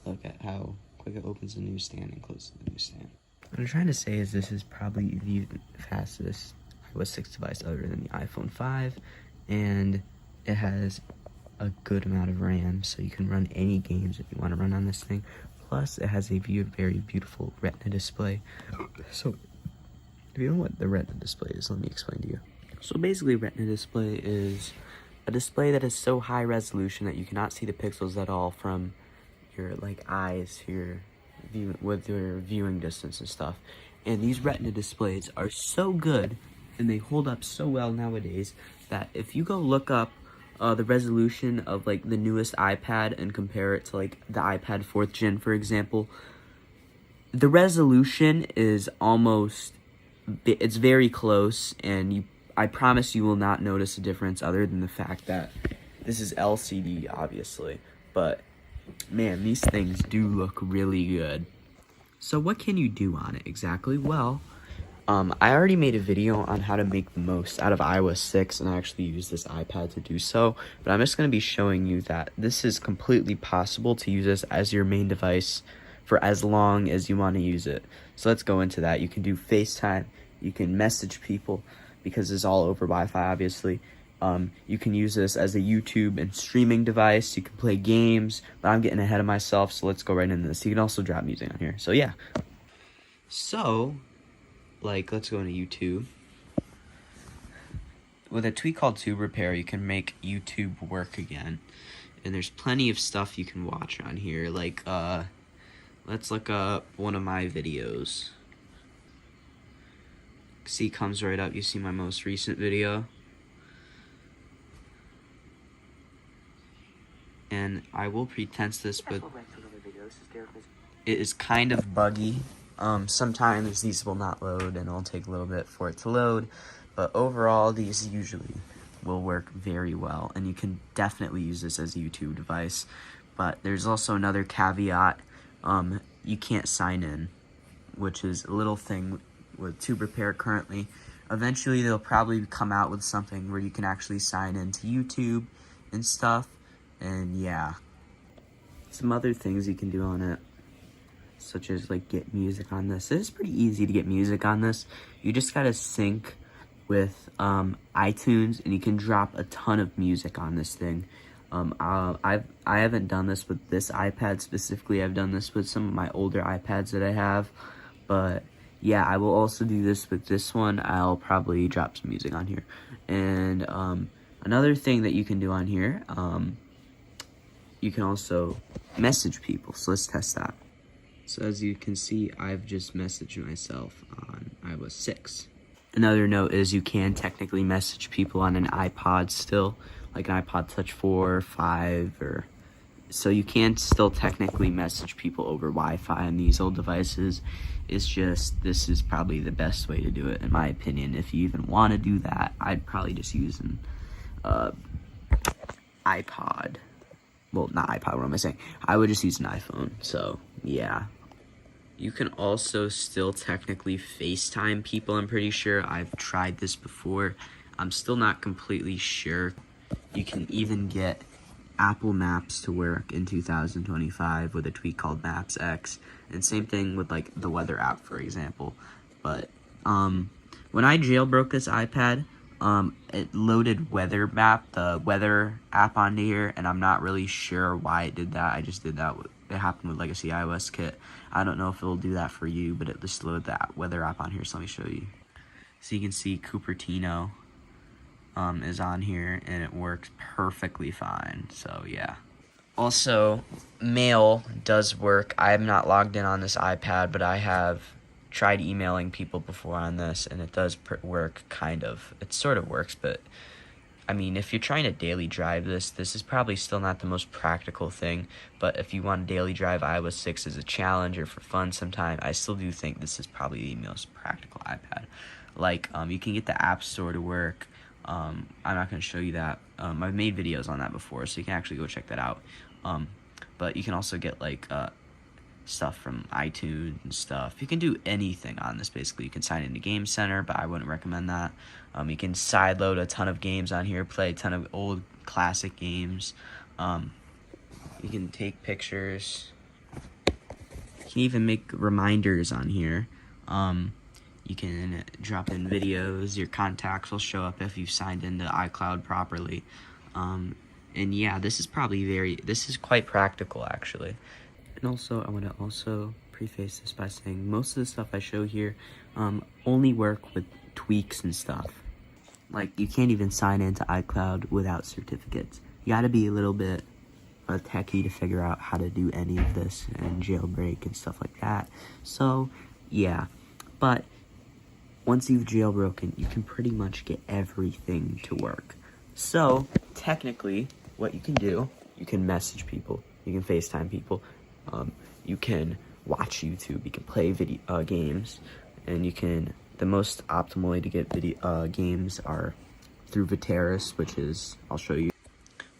Look at how quick it opens the newsstand and closes the newsstand. What I'm trying to say is this is probably the fastest iOS 6 device other than the iPhone 5, and it has a good amount of RAM, so you can run any games that you want to run on this thing. Plus, it has a very beautiful Retina display. So, if you don't know what the Retina display is, let me explain to you. So basically, Retina display is a display that is so high resolution that you cannot see the pixels at all from your like eyes to your with your viewing distance and stuff. And these Retina displays are so good and they hold up so well nowadays that if you go look up the resolution of like the newest iPad and compare it to like the iPad 4th gen, for example, the resolution is it's very close, and I promise you will not notice a difference other than the fact that this is LCD, obviously. But man, these things do look really good. So what can you do on it exactly? Well, I already made a video on how to make the most out of iOS 6, and I actually use this iPad to do so, but I'm just going to be showing you that this is completely possible to use this as your main device for as long as you want to use it. So let's go into that. You can do FaceTime, you can message people, because it's all over Wi-Fi, obviously. You can use this as a YouTube and streaming device. You can play games, but I'm getting ahead of myself, so let's go right into this. You can also drop music on here. So yeah. So, like, let's go into YouTube. With a tweak called Tube Repair, you can make YouTube work again. And there's plenty of stuff you can watch on here. Like, let's look up one of my videos. See, it comes right up. You see my most recent video. And I will pretense this, but it is kind of buggy. Sometimes these will not load, and it'll take a little bit for it to load. But overall, these usually will work very well, and you can definitely use this as a YouTube device. But there's also another caveat. You can't sign in, which is a little thing with Tube Repair currently. Eventually they'll probably come out with something where you can actually sign into YouTube and stuff. And yeah, some other things you can do on it, such as like get music on this. It is pretty easy to get music on this. You just gotta sync with iTunes, and you can drop a ton of music on this thing. I haven't done this with this iPad specifically. I've done this with some of my older iPads that I have, but yeah, I will also do this with this one. I'll probably drop some music on here. And another thing that you can do on here, you can also message people. So let's test that. So as you can see, I've just messaged myself on iOS 6. Another note is you can technically message people on an iPod still, like an iPod Touch 4 or 5, or so you can still technically message people over Wi-Fi on these old devices. It's just, this is probably the best way to do it, in my opinion. If you even want to do that, I'd probably just use an iPod. Well, not iPod, what am I saying? I would just use an iPhone, so yeah. You can also still technically FaceTime people, I'm pretty sure. I've tried this before. I'm still not completely sure. You can even get Apple Maps to work in 2025 with a tweak called Maps X. And same thing with like the weather app, for example. But when I jailbroke this iPad, it loaded weather map, the weather app onto here, and I'm not really sure why it did that. I just did that. It happened with Legacy iOS Kit. I don't know if it'll do that for you, but it just loaded that weather app on here, so let me show you. So you can see Cupertino is on here, and it works perfectly fine, so yeah. Also, mail does work. I am not logged in on this iPad, but I have tried emailing people before on this, and it does work, kind of. It sort of works, but I mean, if you're trying to daily drive this is probably still not the most practical thing, but if you want to daily drive iOS 6 as a challenge or for fun sometime, I still do think this is probably the most practical iPad. Like, you can get the App Store to work. I'm not going to show you that. I've made videos on that before, so you can actually go check that out. But you can also get, like, stuff from iTunes and stuff. You can do anything on this, basically. You can sign into Game Center, but I wouldn't recommend that. You can sideload a ton of games on here, play a ton of old classic games. You can take pictures. You can even make reminders on here. You can drop in videos. Your contacts will show up if you've signed into iCloud properly. And yeah, this is quite practical, actually. And also, I want to also preface this by saying most of the stuff I show here only work with tweaks and stuff. Like, you can't even sign into iCloud without certificates. You gotta be a little bit techie to figure out how to do any of this and jailbreak and stuff like that. So, yeah. But once you've jailbroken, you can pretty much get everything to work. So, technically, what you can do, you can message people, you can FaceTime people, you can watch YouTube, you can play video games, and you can, the most optimal way to get video games are through Viteris, which is, I'll show you.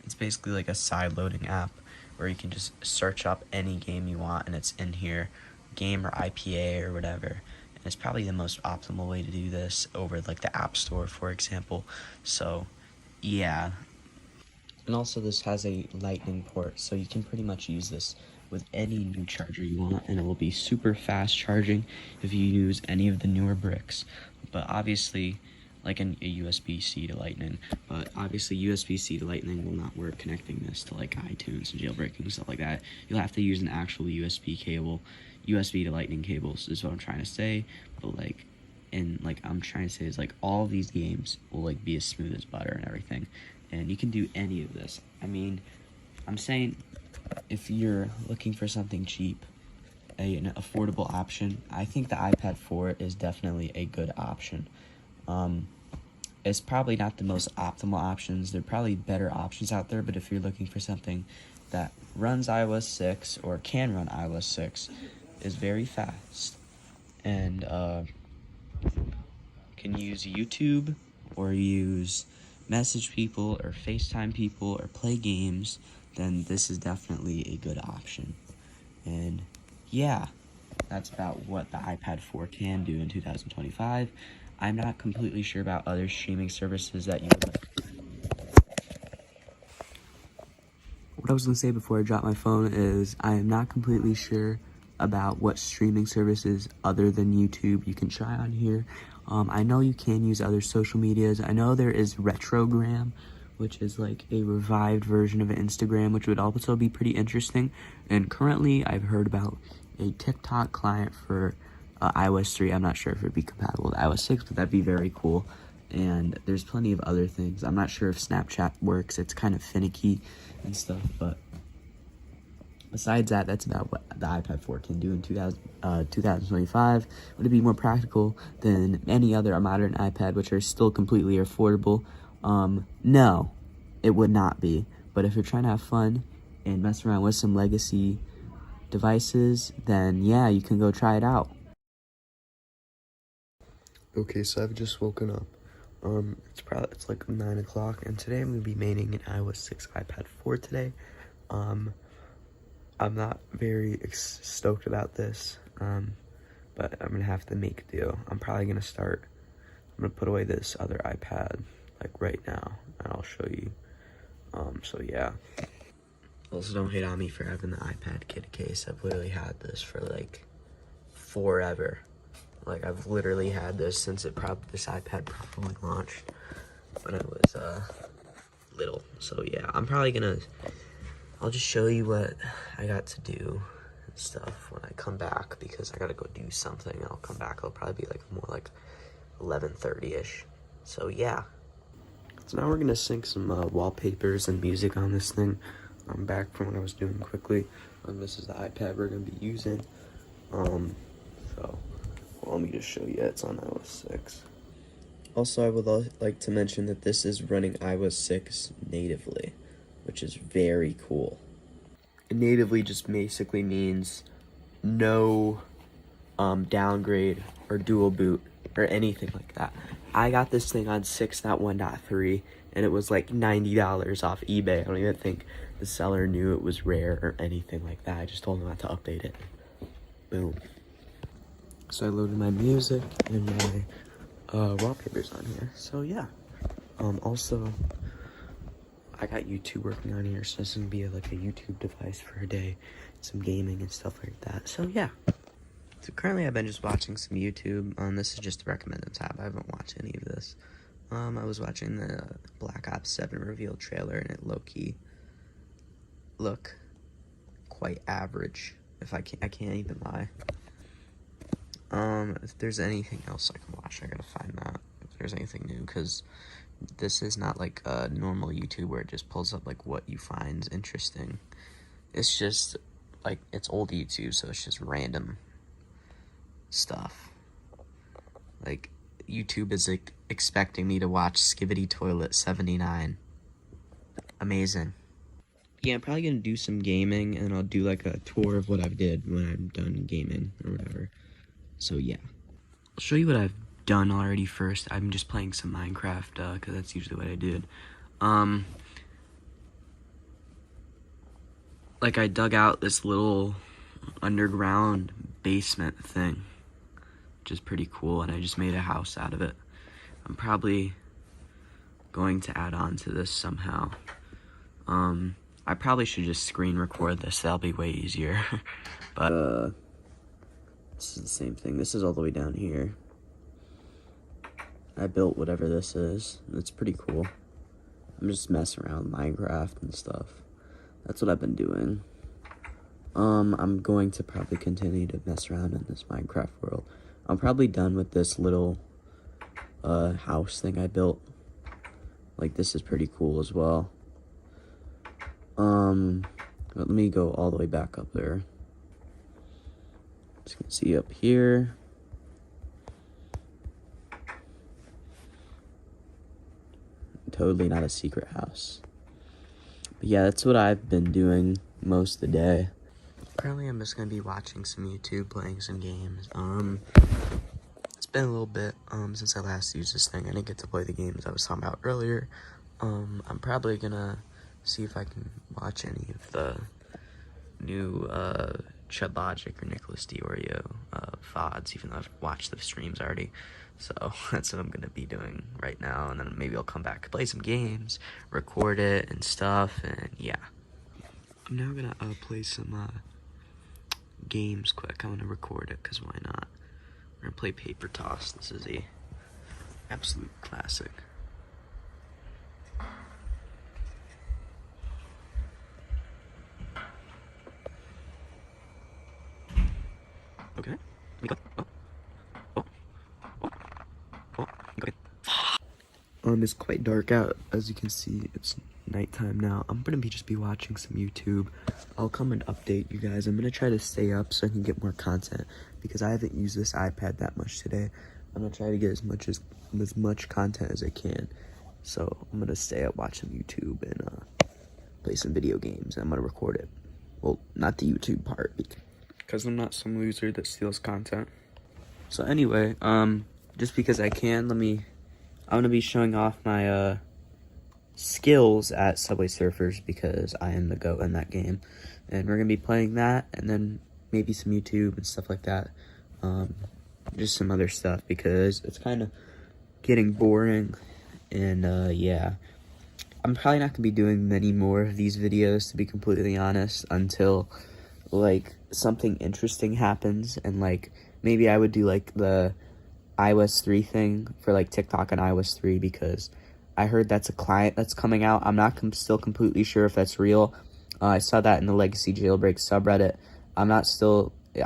It's basically like a side-loading app where you can just search up any game you want, and it's in here, game or IPA or whatever. And it's probably the most optimal way to do this over like the App Store, for example. So, yeah. And also this has a lightning port, so you can pretty much use this with any new charger you want, and it will be super fast charging if you use any of the newer bricks. But obviously, like a USB-C to Lightning, but obviously USB-C to Lightning will not work connecting this to like iTunes and jailbreaking and stuff like that. You'll have to use an actual USB cable. USB to Lightning cables is what I'm trying to say, but like, and like I'm trying to say is like all of these games will like be as smooth as butter and everything, and you can do any of this. I mean, I'm saying if you're looking for something cheap, an affordable option, I think the iPad 4 is definitely a good option. It's probably not the most optimal options. There are probably better options out there, but if you're looking for something that runs iOS 6 or can run iOS 6, is very fast, and can use YouTube or use message people or FaceTime people or play games, then this is definitely a good option. And yeah, that's about what the iPad 4 can do in 2025. I'm not completely sure about other streaming services that you would like. What I was going to say before I drop my phone is I am not completely sure about what streaming services other than YouTube you can try on here. I know you can use other social medias. I know there is Retrogram, which is like a revived version of Instagram, which would also be pretty interesting. And currently, I've heard about a TikTok client for iOS 3. I'm not sure if it would be compatible with iOS 6, but that'd be very cool. And there's plenty of other things. I'm not sure if Snapchat works. It's kind of finicky and stuff, but besides that, that's about what the iPad 4 can do in 2025. Would it be more practical than any other modern iPad, which are still completely affordable? No, it would not be. But if you're trying to have fun and mess around with some legacy devices, then yeah, you can go try it out. Okay, so I've just woken up. It's like 9 o'clock, and today I'm gonna be maining an iOS 6 iPad 4 today. I'm not very stoked about this, but I'm gonna have to make do. I'm gonna put away this other iPad, like right now, and I'll show you. So yeah. Also, don't hate on me for having the iPad kid case. I've literally had this for like forever. Like, I've literally had this since this iPad probably launched when I was little. So yeah, I'll just show you what I got to do and stuff when I come back, because I gotta go do something. I'll come back, it'll probably be like more like 11:30ish. So yeah. So now we're gonna sync some wallpapers and music on this thing. I'm back from what I was doing quickly. This is the iPad we're gonna be using. Let me just show you, it's on iOS 6. Also, I would like to mention that this is running iOS 6 natively, which is very cool. It natively just basically means no downgrade or dual boot or anything like that. I got this thing on 6.1.3 and it was like $90 off eBay. I don't even think the seller knew it was rare or anything like that. I just told him not to update it. Boom. So I loaded my music and my wallpapers on here. So yeah. Also, I got YouTube working on here, so this is gonna be like a YouTube device for a day, some gaming and stuff like that. So yeah. So currently I've been just watching some YouTube. This is just the recommended tab. I haven't watched any of this. I was watching the Black Ops 7 reveal trailer, and it low-key look quite average. I can't even lie. If there's anything else I can watch, I gotta find that. If there's anything new, because this is not like a normal YouTube where it just pulls up like what you find interesting. It's just like, it's old YouTube, so it's just random stuff. Like, YouTube is like expecting me to watch Skibbity Toilet 79. Amazing. Yeah, I'm probably gonna do some gaming, and I'll do like a tour of what I've did when I'm done gaming or whatever. So yeah, I'll show you what I've done already first. I'm just playing some Minecraft, because that's usually what I did. Like, I dug out this little underground basement thing, which is pretty cool, and I just made a house out of it. I'm probably going to add on to this somehow. I probably should just screen record this. That'll be way easier. But, this is the same thing. This is all the way down here. I built whatever this is. It's pretty cool. I'm just messing around with Minecraft and stuff. That's what I've been doing. I'm going to probably continue to mess around in this Minecraft world. I'm probably done with this little house thing I built. Like, this is pretty cool as well. But let me go all the way back up there. As you can see up here. Totally not a secret house. But yeah, that's what I've been doing most of the day. Currently, I'm just gonna be watching some YouTube, playing some games. It's been a little bit since I last used this thing. I didn't get to play the games I was talking about earlier. I'm probably gonna see if I can watch any of the new Chud Logic or Nicholas Diorio VODs, even though I've watched the streams already. So that's what I'm gonna be doing right now, and then maybe I'll come back, play some games, record it and stuff, and yeah. I'm now gonna play some games quick. I'm gonna record it, cause why not? We're gonna play Paper Toss. This is a absolute classic. Okay. Let me go. Okay. It's quite dark out, as you can see. It's nighttime now. I'm gonna just be watching some YouTube. I'll come and update you guys. I'm gonna try to stay up so I can get more content, because I haven't used this iPad that much today. I'm gonna try to get as much content as I can. So I'm gonna stay up, watch some YouTube, and play some video games. I'm gonna record it. Well, not the YouTube part, because I'm not some loser that steals content. So anyway, just because I can, I'm gonna be showing off my skills at Subway Surfers, because I am the GOAT in that game, and we're gonna be playing that, and then maybe some YouTube and stuff like that, just some other stuff, because it's kind of getting boring, and yeah, I'm probably not gonna be doing many more of these videos, to be completely honest, until like something interesting happens, and like maybe I would do like the iOS 3 thing for like TikTok and iOS 3, because I heard that's a client that's coming out. I'm not still completely sure if that's real. I saw that in the Legacy Jailbreak subreddit. I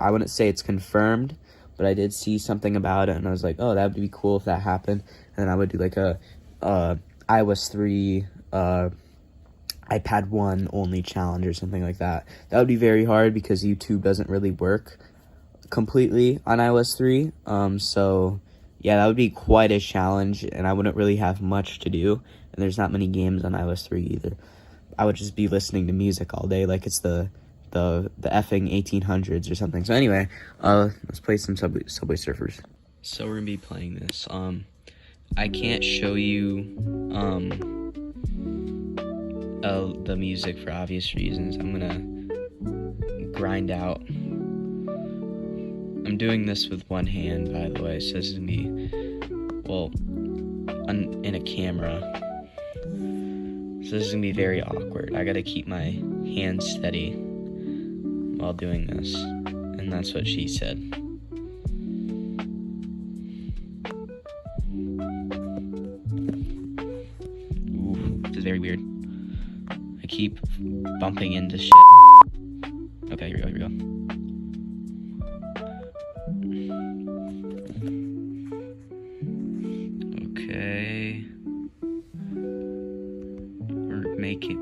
wouldn't say it's confirmed, but I did see something about it, and I was like, oh, that would be cool if that happened. And then I would do like a iOS 3 iPad 1 only challenge or something like that. That would be very hard, because YouTube doesn't really work completely on iOS 3, so yeah, that would be quite a challenge, and I wouldn't really have much to do, and there's not many games on iOS 3 either. I would just be listening to music all day, like it's the effing 1800s or something. So anyway, let's play some Subway Surfers. So we're gonna be playing this. I can't show you the music for obvious reasons. I'm gonna grind out. I'm doing this with one hand, by the way, so this is gonna be, well, in a camera. So this is gonna be very awkward. I gotta keep my hand steady while doing this, and that's what she said. Ooh, this is very weird. I keep bumping into shit. Okay, here we go. Okay.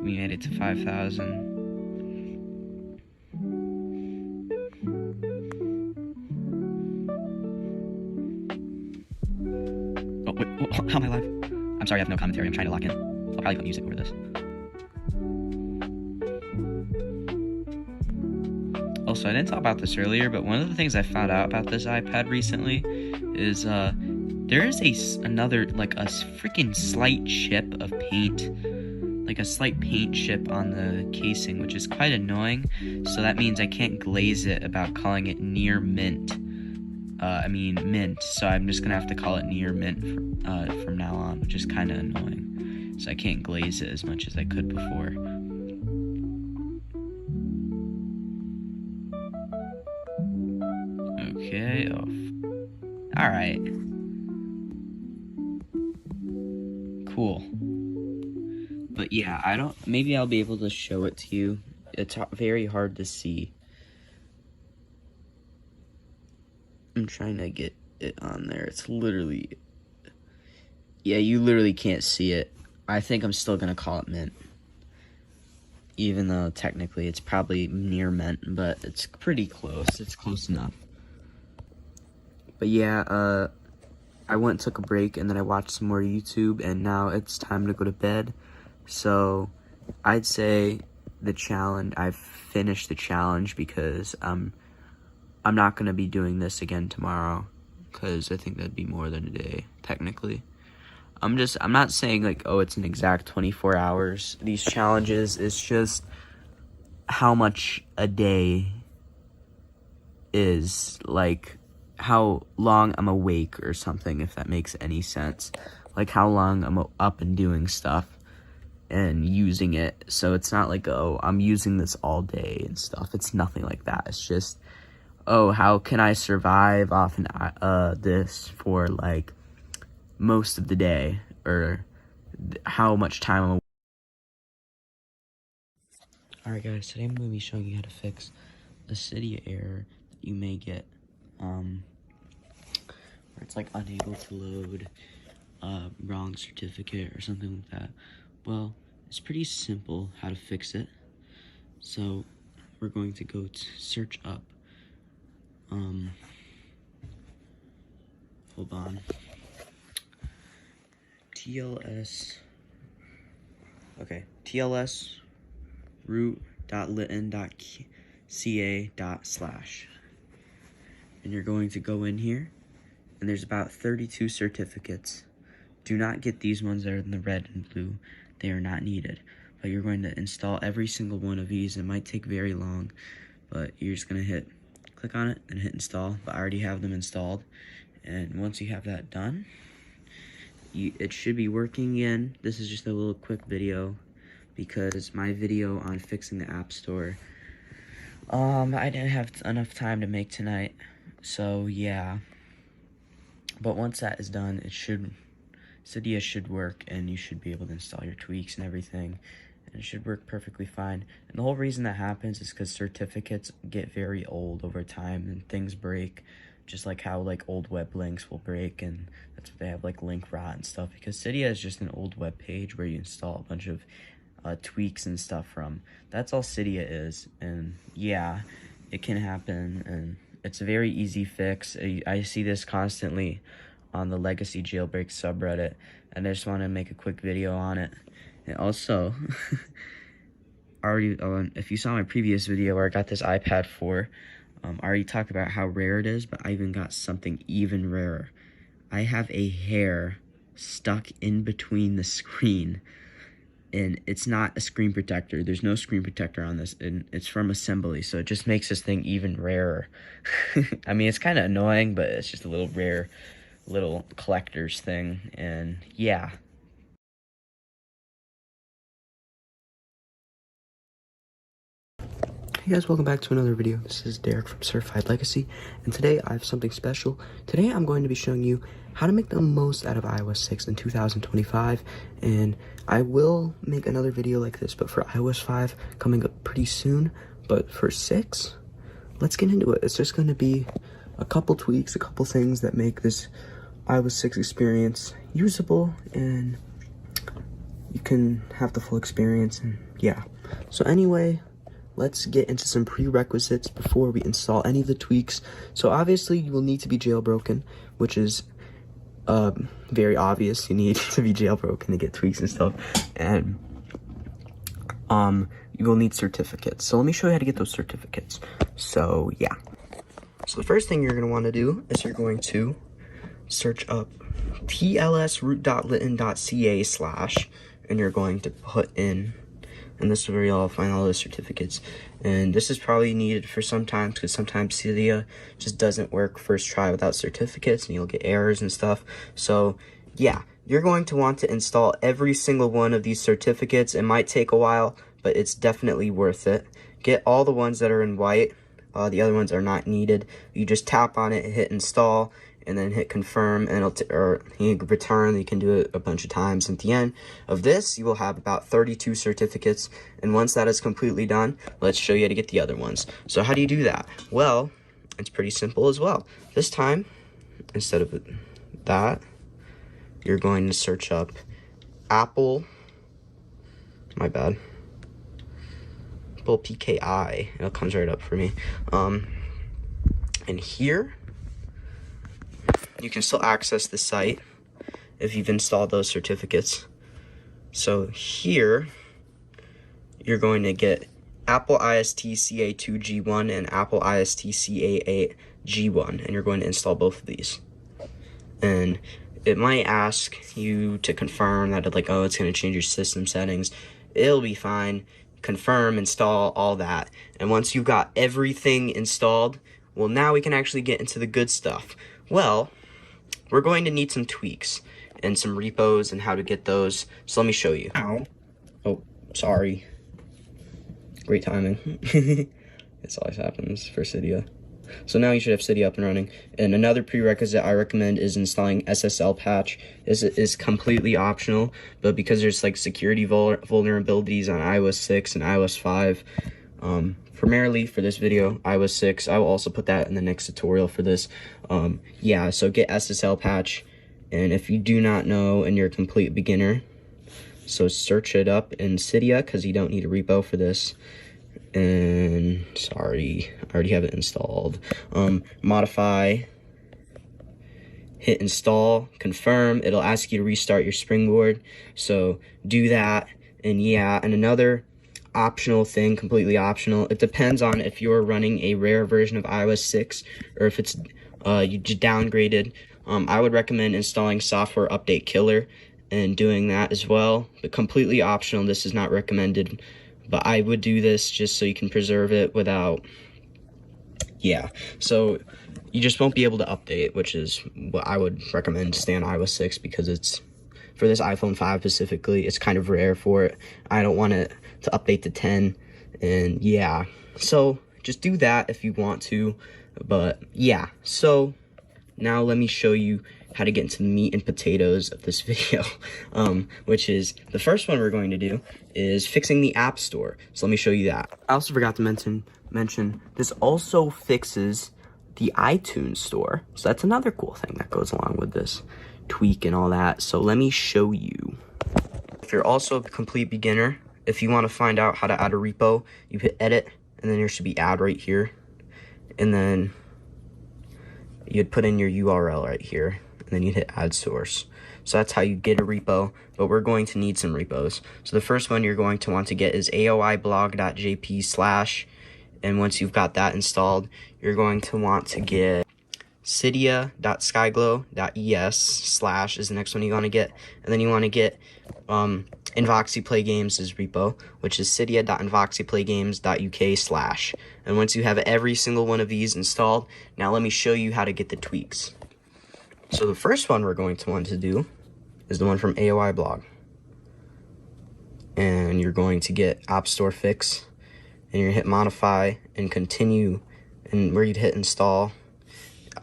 We made it to 5,000. Oh, wait, how am I live? I'm sorry, I have no commentary. I'm trying to lock in. I'll probably put music over this. Also, I didn't talk about this earlier, but one of the things I found out about this iPad recently is there is another, like a freaking slight chip of paint, like a slight paint chip on the casing, which is quite annoying. So that means I can't glaze it about calling it near mint. Mint. So I'm just gonna have to call it near mint from now on, which is kind of annoying. So I can't glaze it as much as I could before. Okay. Oh. All right. Cool. But yeah, maybe I'll be able to show it to you. It's very hard to see. I'm trying to get it on there. It's literally, yeah, you literally can't see it. I think I'm still gonna call it mint, even though technically it's probably near mint, but it's pretty close. It's close enough. But yeah, I went and took a break, and then I watched some more YouTube, and now it's time to go to bed. So I'd say I've finished the challenge, because I'm not going to be doing this again tomorrow, because I think that'd be more than a day, technically. I'm not saying like, oh, it's an exact 24 hours. These challenges, it's just how much a day is, like how long I'm awake or something, if that makes any sense. Like how long I'm up and doing stuff and using it. So it's not like, oh, I'm using this all day and stuff. It's nothing like that. It's just, oh, how can I survive off this for like most of the day, or how much time I'm. Alright guys, today I'm going to be showing you how to fix a Cydia error that you may get, where it's like unable to load, wrong certificate or something like that. Well, it's pretty simple how to fix it. So we're going to go to search up, hold on, TLS root.litten.ca/, and you're going to go in here, and there's about 32 certificates. Do not get these ones that are in the red and blue. They are not needed. But you're going to install every single one of these. It might take very long, but you're just going to click on it and hit install. But I already have them installed. And once you have that done, it should be working again. This is just a little quick video because my video on fixing the App Store, I didn't have enough time to make tonight. So yeah. But once that is done, Cydia should work, and you should be able to install your tweaks and everything, and it should work perfectly fine. And the whole reason that happens is because certificates get very old over time, and things break, just like how like old web links will break, and that's what they have like link rot and stuff, because Cydia is just an old web page where you install a bunch of tweaks and stuff from. That's all Cydia is, and yeah, it can happen, and it's a very easy fix. I see this constantly on the Legacy Jailbreak subreddit, and I just want to make a quick video on it. And also, if you saw my previous video where I got this iPad 4, I already talked about how rare it is, but I even got something even rarer. I have a hair stuck in between the screen, and it's not a screen protector. There's no screen protector on this, and it's from assembly, so it just makes this thing even rarer. I mean, it's kind of annoying, but it's just a little rare little collector's thing, and yeah. Hey guys, welcome back to another video. This is Derek from Certified Legacy, and today I have something special. Today I'm going to be showing you how to make the most out of iOS 6 in 2025, and I will make another video like this, but for iOS 5 coming up pretty soon. But for 6, let's get into it. It's just going to be a couple tweaks, a couple things that make this iOS 6 experience usable, and you can have the full experience, and yeah. So anyway, let's get into some prerequisites before we install any of the tweaks. So obviously you will need to be jailbroken, which is very obvious. You need to be jailbroken to get tweaks and stuff, and you will need certificates. So let me show you how to get those certificates. So yeah, so the first thing you're going to want to do is you're going to search up tlsroot.litten.ca/, and you're going to put in, and this is where you'll find all those certificates. And this is probably needed for sometimes, because sometimes Cydia just doesn't work first try without certificates, and you'll get errors and stuff. So yeah, you're going to want to install every single one of these certificates. It might take a while, but it's definitely worth it. Get all the ones that are in white. The other ones are not needed. You just tap on it, hit install, and then hit confirm, and or you can return. You can do it a bunch of times. At the end of this, you will have about 32 certificates, and once that is completely done, let's show you how to get the other ones. So how do you do that? Well, it's pretty simple as well. This time, instead of that, you're going to search up Apple, Apple PKI. It comes right up for me. And here, you can still access the site if you've installed those certificates. So here, you're going to get Apple IST-CA2G1 and Apple IST-CA8G1, and you're going to install both of these. And it might ask you to confirm that like, oh, it's going to change your system settings. It'll be fine. Confirm, install, all that. And once you've got everything installed, well, now we can actually get into the good stuff. Well, we're going to need some tweaks and some repos and how to get those. So let me show you. Ow. Oh, sorry. Great timing. This always happens for Cydia. So now you should have Cydia up and running. And another prerequisite I recommend is installing SSL patch. This is completely optional, but because there's like security vulnerabilities on iOS 6 and iOS 5, primarily for this video, iOS 6, I will also put that in the next tutorial for this. Yeah, so get SSL patch. And if you do not know and you're a complete beginner, so search it up in Cydia because you don't need a repo for this. And sorry, I already have it installed. Modify, hit install, confirm. It'll ask you to restart your Springboard, so do that. And yeah, and another optional thing, completely optional, it depends on if you're running a rare version of iOS 6 or if it's you just downgraded. I would recommend installing Software Update Killer and doing that as well, but completely optional. This is not recommended, but I would do this just so you can preserve it without, yeah. So you just won't be able to update, which is what I would recommend to stay on iOS 6 because it's, for this iPhone 5 specifically, it's kind of rare for it. I don't want it to update to 10, and yeah. So just do that if you want to, but yeah. So now let me show you how to get into the meat and potatoes of this video, which is the first one we're going to do is fixing the App Store. So let me show you that. I also forgot to mention this also fixes the iTunes Store. So that's another cool thing that goes along with this tweak and all that. So let me show you. If you're also a complete beginner, if you want to find out how to add a repo, you hit edit, and then there should be add right here, and then you'd put in your URL right here, and then you'd hit add source. So that's how you get a repo, but we're going to need some repos. So the first one you're going to want to get is aoiblog.jp/, and once you've got that installed, you're going to want to get cydia.skyglow.es/ is the next one you want to get, and then you want to get Invoxy Play Games' repo, which is cydia.invoxyplaygames.uk/. And once you have every single one of these installed, now let me show you how to get the tweaks. So the first one we're going to want to do is the one from AOI blog. And you're going to get App Store Fix, and you're going to hit modify and continue, and where you'd hit install,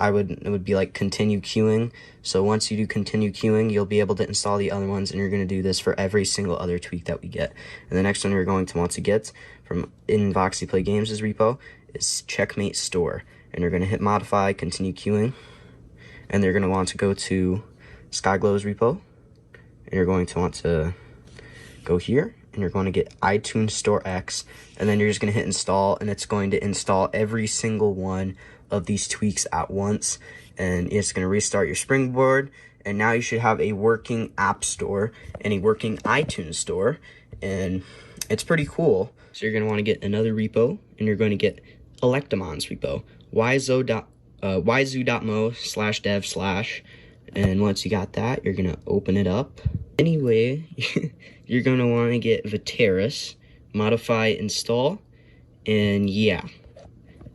it would be like continue queuing. So once you do continue queuing, you'll be able to install the other ones, and you're going to do this for every single other tweak that we get. And the next one you're going to want to get from Invoxy Play Games' repo is Checkmate Store, and you're going to hit modify, continue queuing, and they're going to want to go to Skyglow's repo, and you're going to want to go here, and you're going to get iTunes Store X, and then you're just going to hit install, and it's going to install every single one of these tweaks at once, and it's going to restart your Springboard, and now you should have a working App Store and a working iTunes Store, and it's pretty cool. So you're going to want to get another repo, and you're going to get Electamon's repo, yzoo.mo/dev/, and once you got that, you're going to open it up. Anyway, you're going to want to get Viteris, modify, install, and yeah.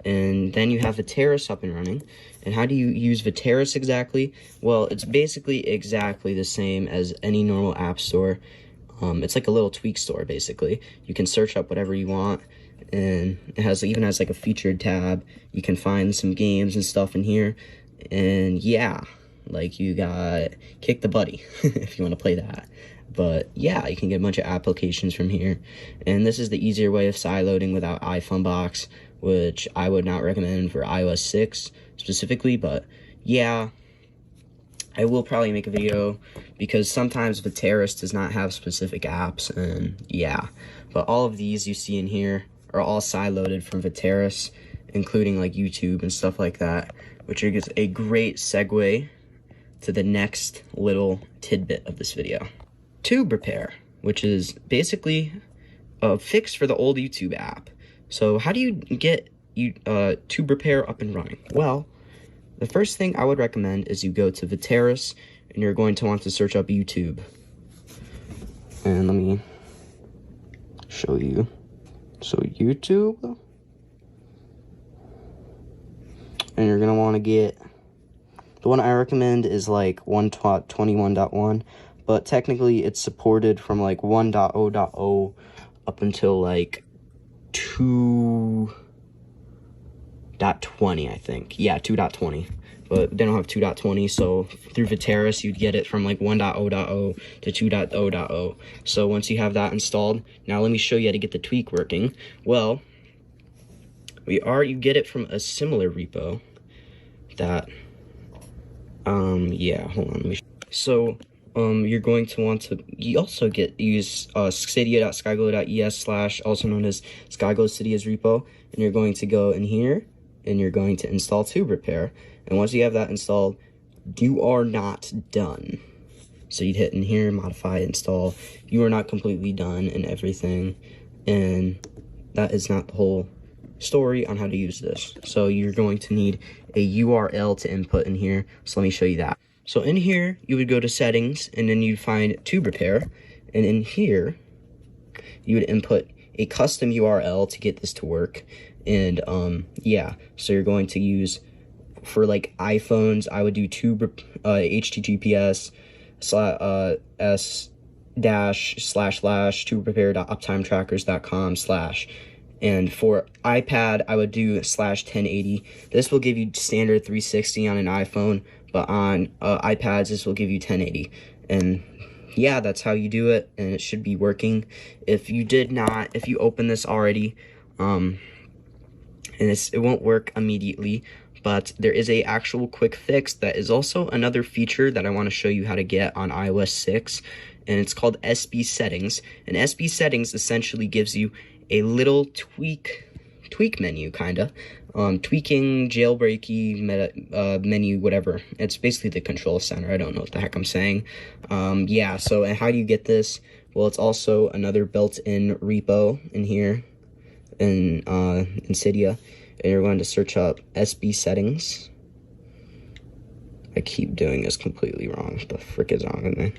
And then you have Viteris up and running. And how do you use Viteris exactly? Well, it's basically exactly the same as any normal app store. It's like a little tweak store, basically. You can search up whatever you want, and it even has like a featured tab. You can find some games and stuff in here. And yeah, like you got Kick the Buddy if you want to play that. But yeah, you can get a bunch of applications from here. And this is the easier way of sideloading without iPhone box, which I would not recommend for iOS 6 specifically, but yeah, I will probably make a video because sometimes Viteris does not have specific apps, and yeah, but all of these you see in here are all sideloaded from Viteris, including like YouTube and stuff like that, which is a great segue to the next little tidbit of this video. Tube Repair, which is basically a fix for the old YouTube app. So how do you get Tube Repair up and running? Well, the first thing I would recommend is you go to Viteris, and you're going to want to search up YouTube. And let me show you. So YouTube, and you're gonna want to get the one I recommend is like 1.21.1, but technically it's supported from like 1.0.0 up until like 2.20, I think. Yeah, 2.20. But they don't have 2.20, so through Viteris, you'd get it from like 1.0.0 to 2.0.0. So once you have that installed, now let me show you how to get the tweak working. Well, you get it from a similar repo that, yeah, hold on. So, you're going to want to, you also use cydia.skyglow.es / also known as Skyglow Cydia's repo, and you're going to go in here, and you're going to install tube repair. And once you have that installed, you are not done. So you'd hit in here, modify, install. You are not completely done and everything. And that is not the whole story on how to use this. So you're going to need a URL to input in here. So let me show you that. So in here, you would go to settings, and then you'd find tube repair. And in here, you would input a custom URL to get this to work. And yeah, so you're going to use, for like iPhones, I would do https s//tuberepair.uptimetrackers.com/. And for iPad, I would do /1080. This will give you standard 360 on an iPhone, but on iPads, this will give you 1080. And yeah, that's how you do it, and it should be working. If you open this already, and it won't work immediately, but there is a actual quick fix that is also another feature that I want to show you how to get on iOS 6, and it's called SB Settings. And SB Settings essentially gives you a little tweak menu, kinda. Tweaking, jailbreaking, menu, whatever. It's basically the control center. I don't know what the heck I'm saying. Yeah, so and how do you get this? Well, it's also another built-in repo in here in Cydia. And you're going to search up SB Settings. I keep doing this completely wrong. What the frick is wrong with me?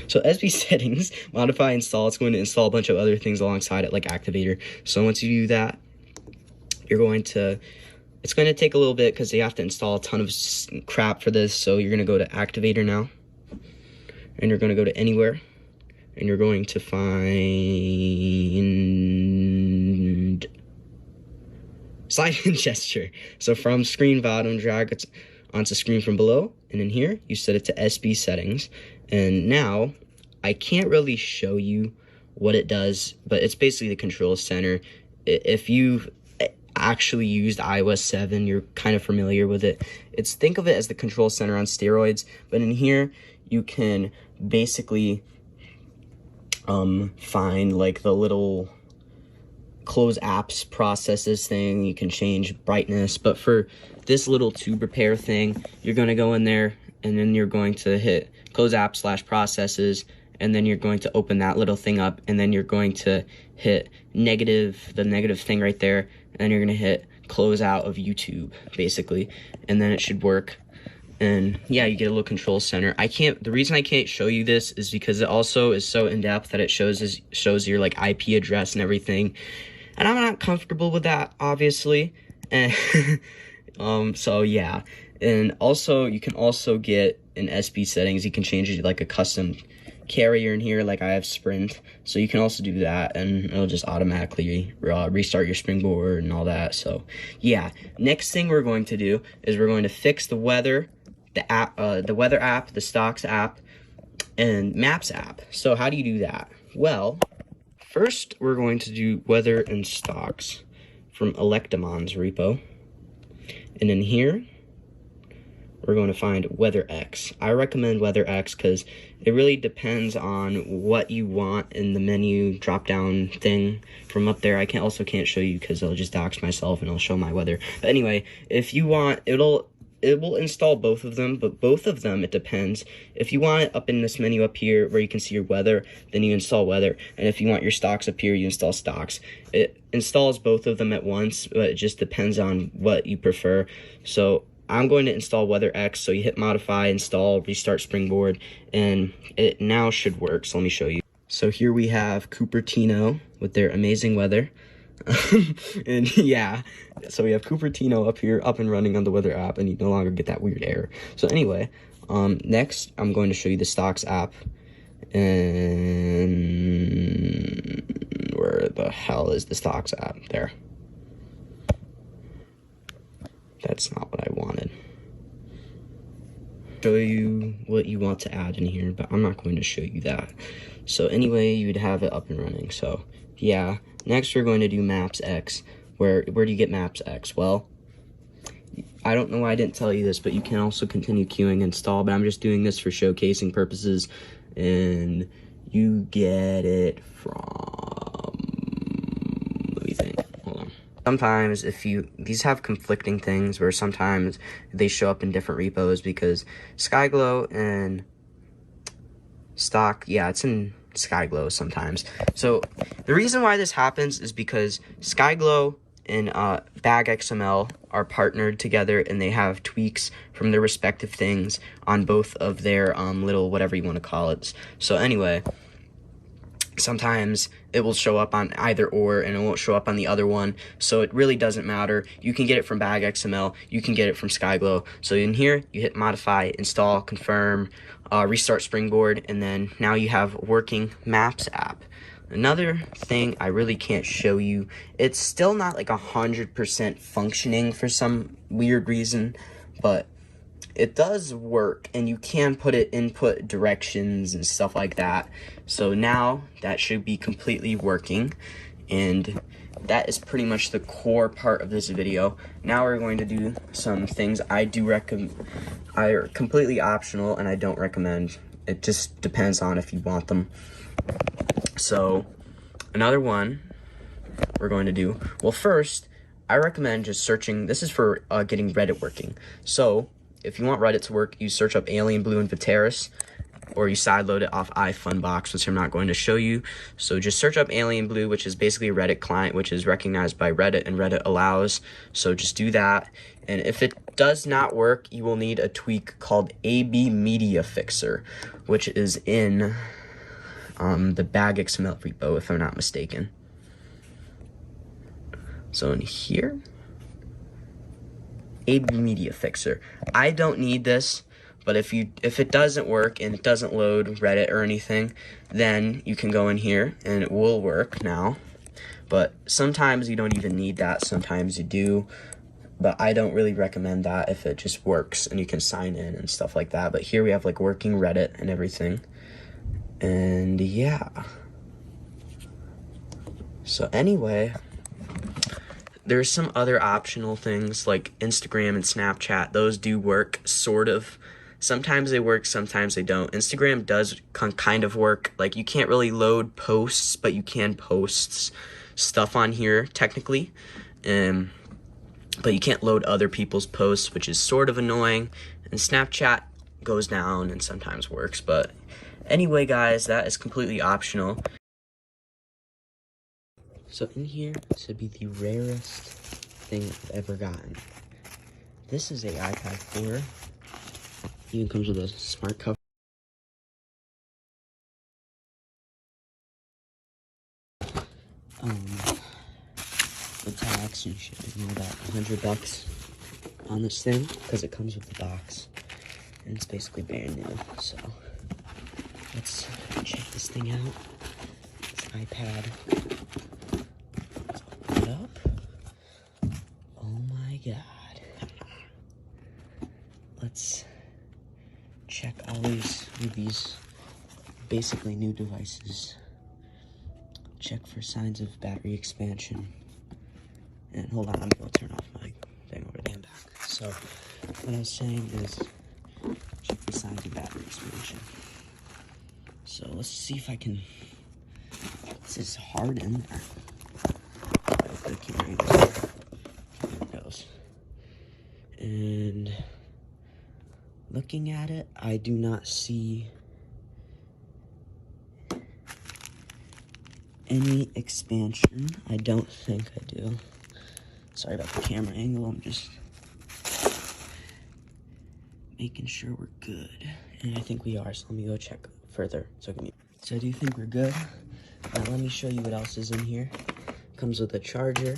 So SB Settings, modify, install. It's going to install a bunch of other things alongside it, like Activator. So once you do that, it's going to take a little bit because they have to install a ton of crap for this. So you're going to go to Activator now. And you're going to go to Anywhere. And you're going to find Slide and Gesture. So from screen bottom, drag it onto screen from below, and in here you set it to SB Settings. And now I can't really show you what it does, but it's basically the control center. If you've actually used iOS 7, you're kind of familiar with it. Think of it as the control center on steroids, but in here you can basically find like the little close apps processes thing. You can change brightness, but for this little tube repair thing, you're going to go in there, and then you're going to hit close app /processes, and then you're going to open that little thing up, and then you're going to hit the negative thing right there, and then you're going to hit close out of YouTube, basically, and then it should work. And yeah, you get a little control center. The reason I can't show you this is because it also is so in depth that it shows your like IP address and everything. And I'm not comfortable with that, obviously. And so yeah. And also you can also get in SB Settings, you can change it to like a custom carrier in here, like I have Sprint. So you can also do that, and it'll just automatically restart your Springboard and all that. So yeah, next thing we're going to do is we're going to fix the weather, the weather app, the stocks app, and maps app. So how do you do that? Well, first we're going to do weather and stocks from Electamon's repo, and in here we're going to find WeatherX. I recommend WeatherX because it really depends on what you want in the menu drop-down thing from up there. I also can't show you because I'll just dox myself and I'll show my weather. But anyway, if you want, it will install both of them, but both of them, it depends. If you want it up in this menu up here where you can see your weather, then you install weather. And if you want your stocks up here, you install stocks. It installs both of them at once, but it just depends on what you prefer. So I'm going to install WeatherX, so you hit modify, install, restart Springboard, and it now should work. So let me show you. So here we have Cupertino with their amazing weather. And yeah, so we have Cupertino up here, up and running on the weather app, and you no longer get that weird error. So anyway, next I'm going to show you the stocks app. And where the hell is the stocks app? There. That's not what I wanted. Show you what you want to add in here, but I'm not going to show you that. So anyway, you'd have it up and running. So yeah, next we're going to do Maps X. Where do you get Maps X? Well, I don't know why I didn't tell you this, but you can also continue queuing install, but I'm just doing this for showcasing purposes, and you get it from, let me think, hold on. Sometimes these have conflicting things where sometimes they show up in different repos because Skyglow and stock, yeah, it's in Skyglow sometimes. So the reason why this happens is because Skyglow and BagXML are partnered together, and they have tweaks from their respective things on both of their little whatever you want to call it. So anyway, sometimes it will show up on either or, and it won't show up on the other one. So it really doesn't matter. You can get it from BagXML, you can get it from Skyglow. So in here, you hit modify, install, confirm, restart Springboard, and then now you have working Maps app. Another thing I really can't show you, it's still not like 100% functioning for some weird reason, but it does work, and you can input directions and stuff like that. So now that should be completely working, and that is pretty much the core part of this video. Now we're going to do some things I do recommend, are completely optional, and I don't recommend. It just depends on if you want them. So another one we're going to do, well, first I recommend just searching. This is for getting Reddit working. So if you want Reddit to work, you search up Alien Blue and Vateris, or you sideload it off iFunbox, which I'm not going to show you. So just search up Alien Blue, which is basically a Reddit client, which is recognized by Reddit, and Reddit allows. So just do that. And if it does not work, you will need a tweak called AB Media Fixer, which is in the BagXML repo, if I'm not mistaken. So in here, AB Media Fixer. I don't need this, but if it doesn't work and it doesn't load Reddit or anything, then you can go in here and it will work now. But sometimes you don't even need that, sometimes you do. But I don't really recommend that if it just works and you can sign in and stuff like that. But here we have like working Reddit and everything. And yeah. So anyway, there's some other optional things like Instagram and Snapchat. Those do work, sort of. Sometimes they work, sometimes they don't. Instagram does kind of work. Like, you can't really load posts, but you can post stuff on here, technically. But you can't load other people's posts, which is sort of annoying. And Snapchat goes down and sometimes works. But anyway, guys, that is completely optional. So in here should be the rarest thing I've ever gotten. This is a iPad 4. Even comes with a smart cover. The tax and shipping all that, $100 on this thing, because it comes with the box. And it's basically brand new, so let's check this thing out. This iPad. Let's open it up. Oh my god. Let's check always with these basically new devices. Check for signs of battery expansion. And hold on, I'm gonna turn off my thing over there and back. So what I was saying is check for signs of battery expansion. So let's see if I can. This is hard in there. There it goes. And looking at it, I do not see any expansion. I don't think I do. Sorry about the camera angle, I'm just making sure we're good. And I think we are, so let me go check further. So I do think we're good. Now let me show you what else is in here. Comes with a charger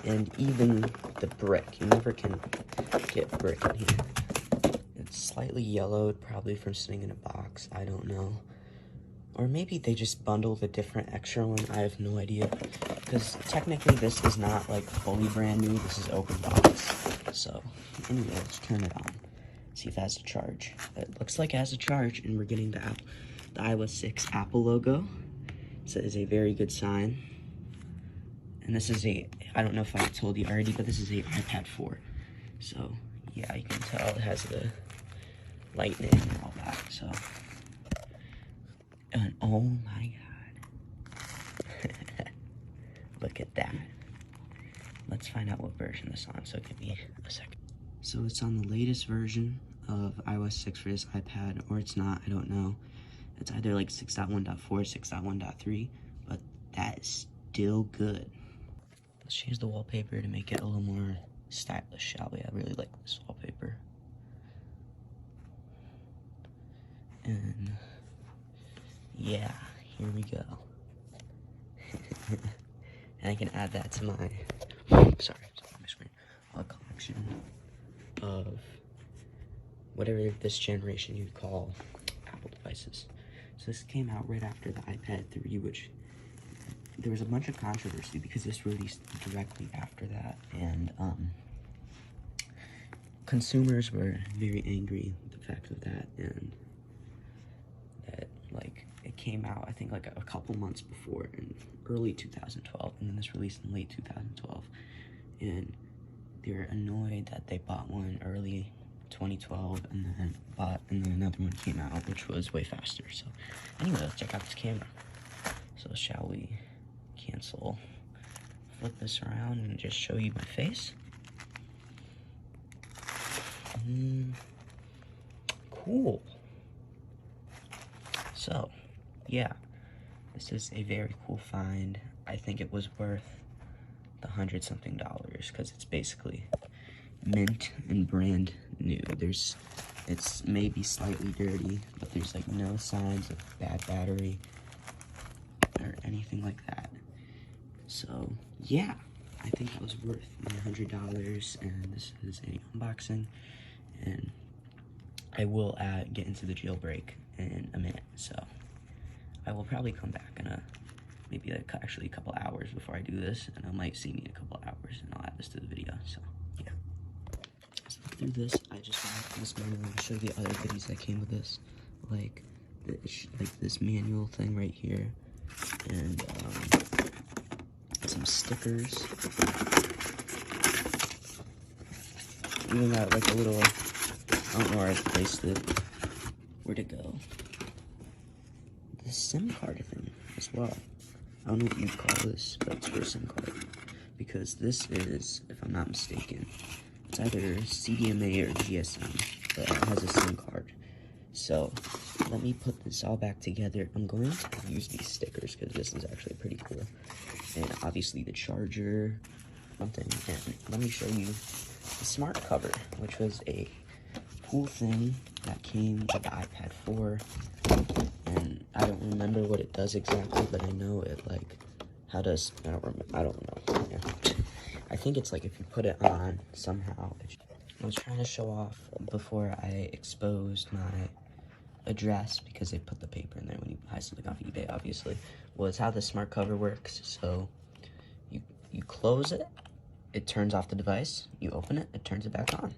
and even the brick. You never can get brick in here. It's slightly yellowed, probably from sitting in a box. I don't know. Or maybe they just bundled a different extra one. I have no idea. Because technically this is not like fully brand new. This is open box. So anyway, let's turn it on. See if it has a charge. It looks like it has a charge, and we're getting the iOS 6 Apple logo. So it's a very good sign. And this is I don't know if I told you already, but this is a iPad 4. So yeah, you can tell it has the lightning and all that. So, and oh my God. Look at that. Let's find out what version this is on, so give me a second. So it's on the latest version of iOS 6 for this iPad, or it's not, I don't know. It's either like 6.1.4, 6.1.3, but that is still good. Let's change the wallpaper to make it a little more stylish, shall we? I really like this wallpaper. And yeah, here we go. And I can add that to my, sorry, my screen, a collection of whatever this generation you'd call Apple devices. So this came out right after the iPad 3, which there was a bunch of controversy because this released directly after that, and consumers were very angry with the fact of that, and that like it came out I think like a couple months before in early 2012, and then this released in late 2012, and they were annoyed that they bought one early 2012 and then another one came out which was way faster. So anyway, let's check out this camera. So shall we flip this around and just show you my face? Cool. So yeah, this is a very cool find. I think it was worth the $100-something because it's basically mint and brand new. It's maybe slightly dirty, but there's like no signs of bad battery or anything like that. So yeah, I think it was worth my $100, and this is a unboxing, and I will get into the jailbreak in a minute, so I will probably come back in maybe actually a couple hours before I do this, and I might see me in a couple hours, and I'll add this to the video. So yeah, so through this, I just wanted this manual to show you the other goodies that came with this, like this manual thing right here, and some stickers. Even got like a little, I don't know where I placed it. Where'd it go? The SIM card thing as well. I don't know what you'd call this, but it's for a SIM card. Because this is, if I'm not mistaken, it's either CDMA or GSM, but it has a SIM card. So let me put this all back together. I'm going to use these stickers because this is actually pretty cool. And obviously the charger, something. And let me show you the smart cover, which was a cool thing that came with the iPad 4. And I don't remember what it does exactly, but I know it like, how does, I don't know. Yeah. I think it's like if you put it on somehow. I was trying to show off before I exposed my address, because they put the paper in there when you buy something off eBay, obviously. Well, it's how the smart cover works. So you close it, it turns off the device, you open it, it turns it back on.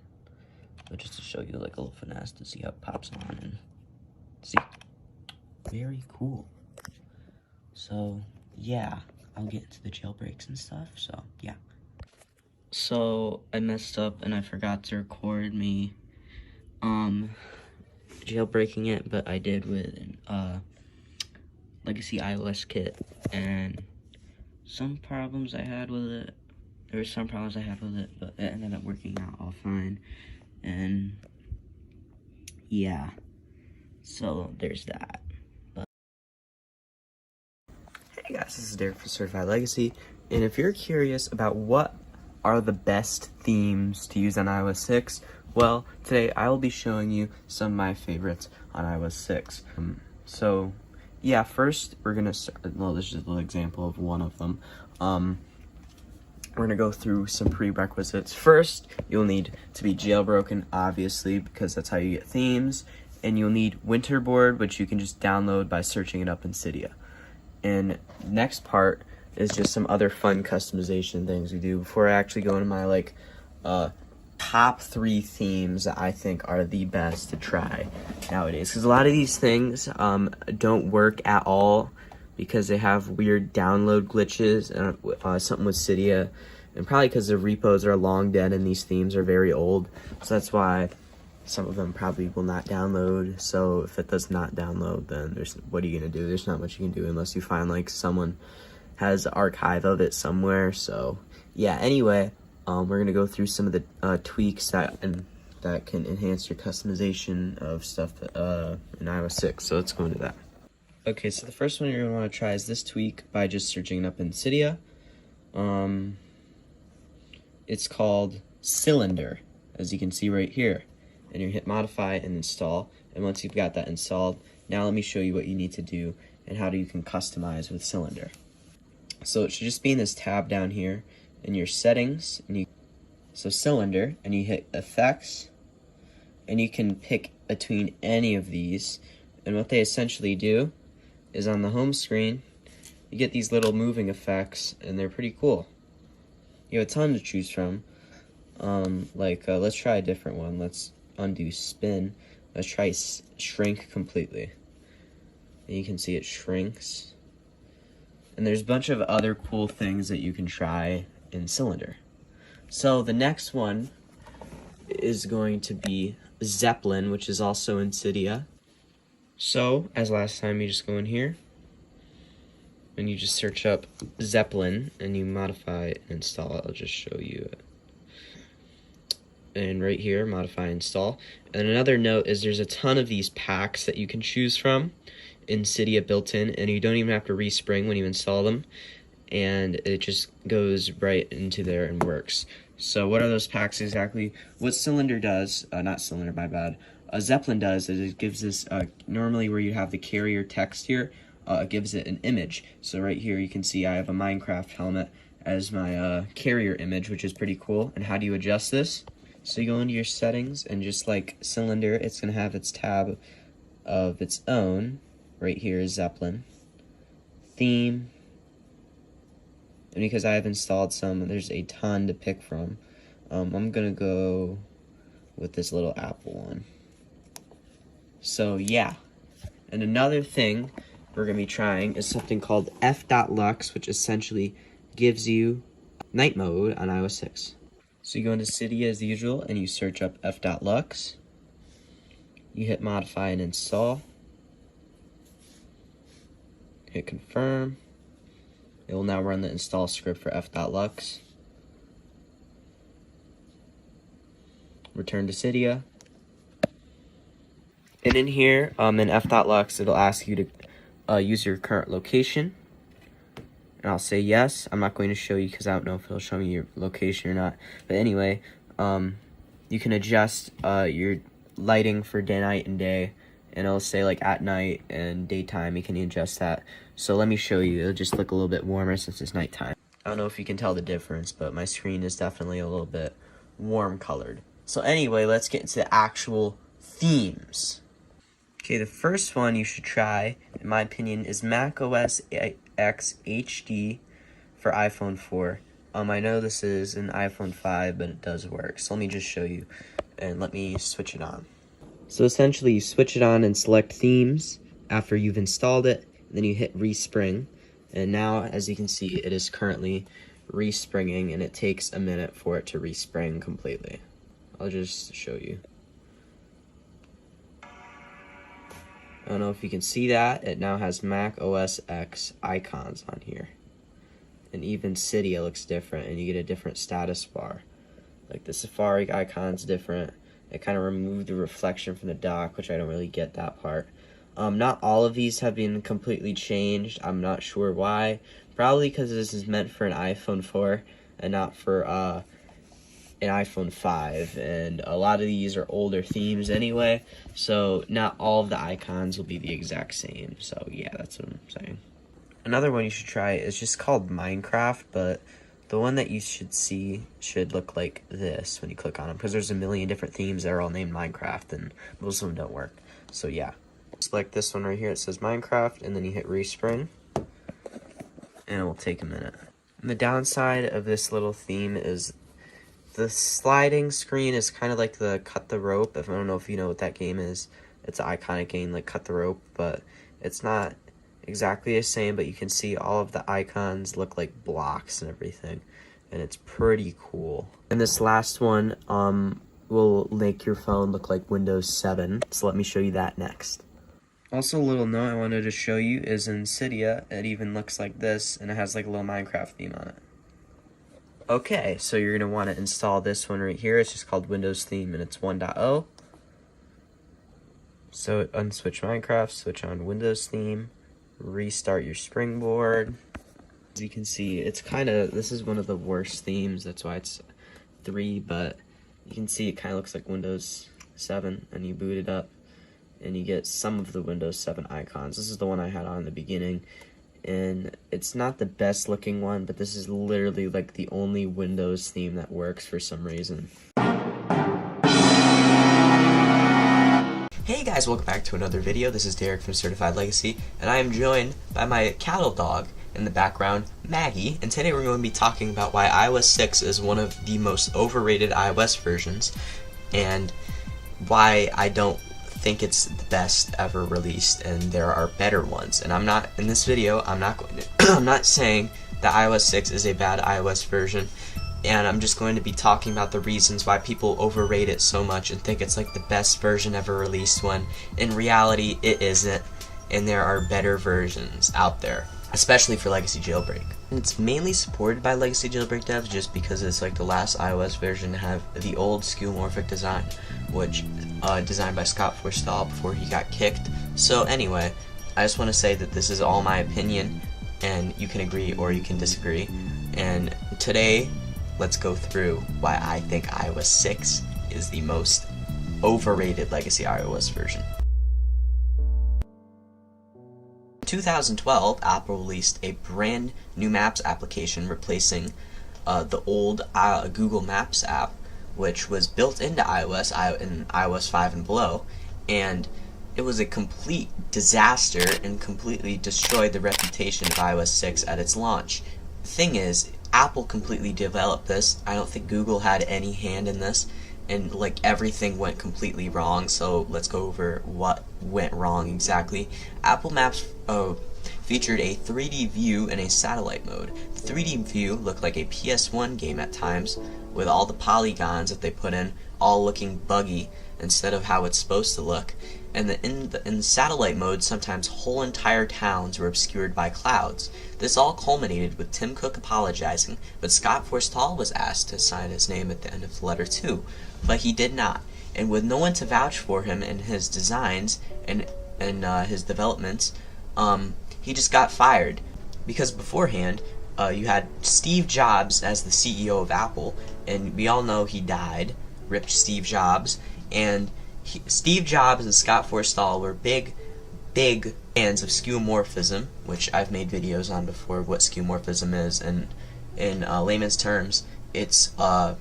So just to show you like a little finesse to see how it pops on and see. Very cool. So yeah, I'll get into the jailbreaks and stuff, so yeah. So I messed up and I forgot to record me jailbreaking it, but I did with an legacy iOS kit, and some problems I had with it. There were some problems I had with it, but it ended up working out all fine. And yeah, so there's that. Hey guys, this is Derek for Certified Legacy, and if you're curious about what are the best themes to use on iOS 6, Well, today I will be showing you some of my favorites on iOS 6. So, yeah, first we're gonna start, well, this is just a little example of one of them. We're gonna go through some prerequisites. First, you'll need to be jailbroken, obviously, because that's how you get themes. And you'll need Winterboard, which you can just download by searching it up in Cydia. And next part is just some other fun customization things we do before I actually go into my top 3 themes that I think are the best to try nowadays. Because a lot of these things don't work at all because they have weird download glitches, something with Cydia, and probably because the repos are long dead and these themes are very old. So that's why some of them probably will not download. So if it does not download, then what are you gonna do? There's not much you can do unless you find like someone has an archive of it somewhere. So yeah, anyway, we're gonna go through some of the tweaks that can enhance your customization of stuff in iOS 6. So let's go into that. Okay, so the first one you're gonna want to try is this tweak by just searching it up in Cydia. It's called Cylinder, as you can see right here. And you hit modify and install. And once you've got that installed, now let me show you what you need to do and how you can customize with Cylinder. So it should just be in this tab down here in your settings, and so Cylinder, and you hit effects, and you can pick between any of these. And what they essentially do is on the home screen, you get these little moving effects, and they're pretty cool. You have a ton to choose from. Let's try a different one. Let's undo spin. Let's try shrink completely. And you can see it shrinks. And there's a bunch of other cool things that you can try in Cylinder. So the next one is going to be Zeppelin, which is also in Cydia. So, as last time, you just go in here, and you just search up Zeppelin, and you modify it and install it. I'll just show you it. And right here, modify and install. And another note is there's a ton of these packs that you can choose from in Cydia built in, and you don't even have to respring when you install them, and it just goes right into there and works. So what are those packs exactly? What Cylinder does, not Cylinder, my bad, Zeppelin does is it gives this, normally where you have the carrier text here, it gives it an image. So right here you can see I have a Minecraft helmet as my carrier image, which is pretty cool. And how do you adjust this? So you go into your settings, and just like Cylinder, it's going to have its tab of its own. Right here is Zeppelin. Theme. And because I have installed some, there's a ton to pick from. I'm going to go with this little Apple one. So yeah. And another thing we're going to be trying is something called f.lux, which essentially gives you night mode on iOS 6. So you go into Cydia as usual, and you search up f.lux. You hit modify and install. Hit confirm. It will now run the install script for f.lux. Return to Cydia. And in here, in f.lux, it'll ask you to use your current location. And I'll say yes. I'm not going to show you because I don't know if it'll show me your location or not. But anyway, you can adjust your lighting for day, night, and day. And it'll say like at night and daytime, you can adjust that. So let me show you. It'll just look a little bit warmer since it's nighttime. I don't know if you can tell the difference, but my screen is definitely a little bit warm colored. So anyway, let's get into the actual themes. Okay, the first one you should try, in my opinion, is macOS X HD for iPhone 4. I know this is an iPhone 5, but it does work. So let me just show you, and let me switch it on. So essentially, you switch it on and select themes after you've installed it. Then you hit respring, and now, as you can see, it is currently respringing, and it takes a minute for it to respring completely. I'll just show you. I don't know if you can see that. It now has Mac OS X icons on here. And even Cydia looks different, and you get a different status bar. Like the Safari icon's different. It kind of removed the reflection from the dock, which I don't really get that part. Not all of these have been completely changed. I'm not sure why. Probably because this is meant for an iPhone 4 and not for an iPhone 5, and a lot of these are older themes anyway, so not all of the icons will be the exact same. So yeah, that's what I'm saying. Another one you should try is just called Minecraft, but the one that you should see should look like this when you click on them, because there's a million different themes that are all named Minecraft, and most of them don't work. So yeah, select this one right here. It says Minecraft, and then you hit Respring, and it will take a minute. And the downside of this little theme is the sliding screen is kind of like the Cut the Rope. I don't know if you know what that game is. It's an iconic game like Cut the Rope, but it's not exactly the same, but you can see all of the icons look like blocks and everything, and it's pretty cool. And this last one will make your phone look like Windows 7, so let me show you that next. Also, a little note I wanted to show you is in Cydia, it even looks like this, and it has like a little Minecraft theme on it. Okay, so you're going to want to install this one right here. It's just called Windows Theme, and it's 1.0. So unswitch Minecraft, switch on Windows Theme, restart your Springboard. As you can see, it's this is one of the worst themes, that's why it's 3, but you can see it kind of looks like Windows 7, and you boot it up, and you get some of the Windows 7 icons. This is the one I had on in the beginning, and it's not the best looking one, but this is literally like the only Windows theme that works for some reason. Hey guys, welcome back to another video. This is Derek from Certified Legacy, and I am joined by my cattle dog in the background, Maggie, and today we're going to be talking about why iOS 6 is one of the most overrated iOS versions, and why I don't think it's the best ever released, and there are better ones. And I'm not, in this video, I'm not going to, I'm not saying that iOS 6 is a bad iOS version, and I'm just going to be talking about the reasons why people overrate it so much and think it's like the best version ever released, when in reality it isn't, and there are better versions out there, especially for Legacy Jailbreak. It's mainly supported by Legacy Jailbreak devs just because it's like the last iOS version to have the old skeuomorphic design, which designed by Scott Forstall before he got kicked. So anyway, I just want to say that this is all my opinion, and you can agree or you can disagree. And today, let's go through why I think iOS 6 is the most overrated Legacy iOS version. In 2012, Apple released a brand new Maps application replacing the old Google Maps app, which was built into iOS in iOS 5 and below, and it was a complete disaster and completely destroyed the reputation of iOS 6 at its launch. The thing is, Apple completely developed this. I don't think Google had any hand in this, and like everything went completely wrong. So let's go over what went wrong exactly. Apple Maps featured a 3D view in a satellite mode. The 3D view looked like a PS1 game at times, with all the polygons that they put in all looking buggy instead of how it's supposed to look. And in the satellite mode, sometimes whole entire towns were obscured by clouds. This all culminated with Tim Cook apologizing, but Scott Forstall was asked to sign his name at the end of the letter too, but he did not. And with no one to vouch for him in his designs and his developments, he just got fired. Because beforehand, you had Steve Jobs as the CEO of Apple, and we all know he died. Ripped Steve Jobs. And Steve Jobs and Scott Forstall were big fans of skeuomorphism, which I've made videos on before, what skeuomorphism is, and in layman's terms, it's a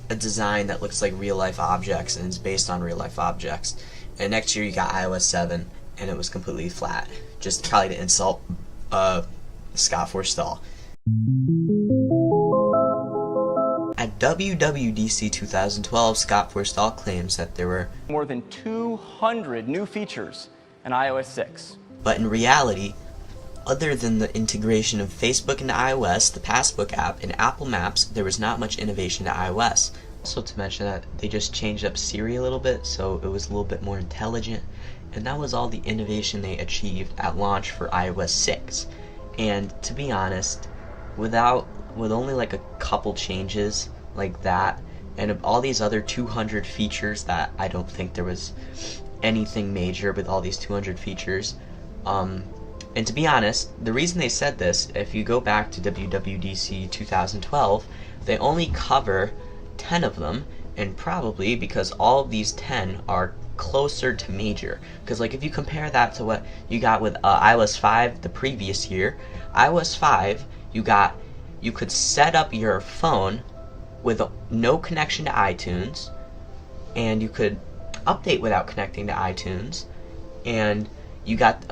design that looks like real-life objects and is based on real-life objects. And next year you got iOS 7, and it was completely flat, just probably to insult Scott Forstall. At WWDC 2012, Scott Forstall claims that there were more than 200 new features in iOS 6. But in reality, other than the integration of Facebook into iOS, the Passbook app, and Apple Maps, there was not much innovation to iOS. Also to mention that they just changed up Siri a little bit, so it was a little bit more intelligent, and that was all the innovation they achieved at launch for iOS 6. And to be honest, with only like a couple changes like that, and all these other 200 features that I don't think there was anything major with all these 200 features, And to be honest, the reason they said this, if you go back to WWDC 2012, they only cover 10 of them, and probably because all of these 10 are closer to major. Because like if you compare that to what you got with iOS 5 the previous year, iOS 5 you could set up your phone with no connection to iTunes, and you could update without connecting to iTunes, and you got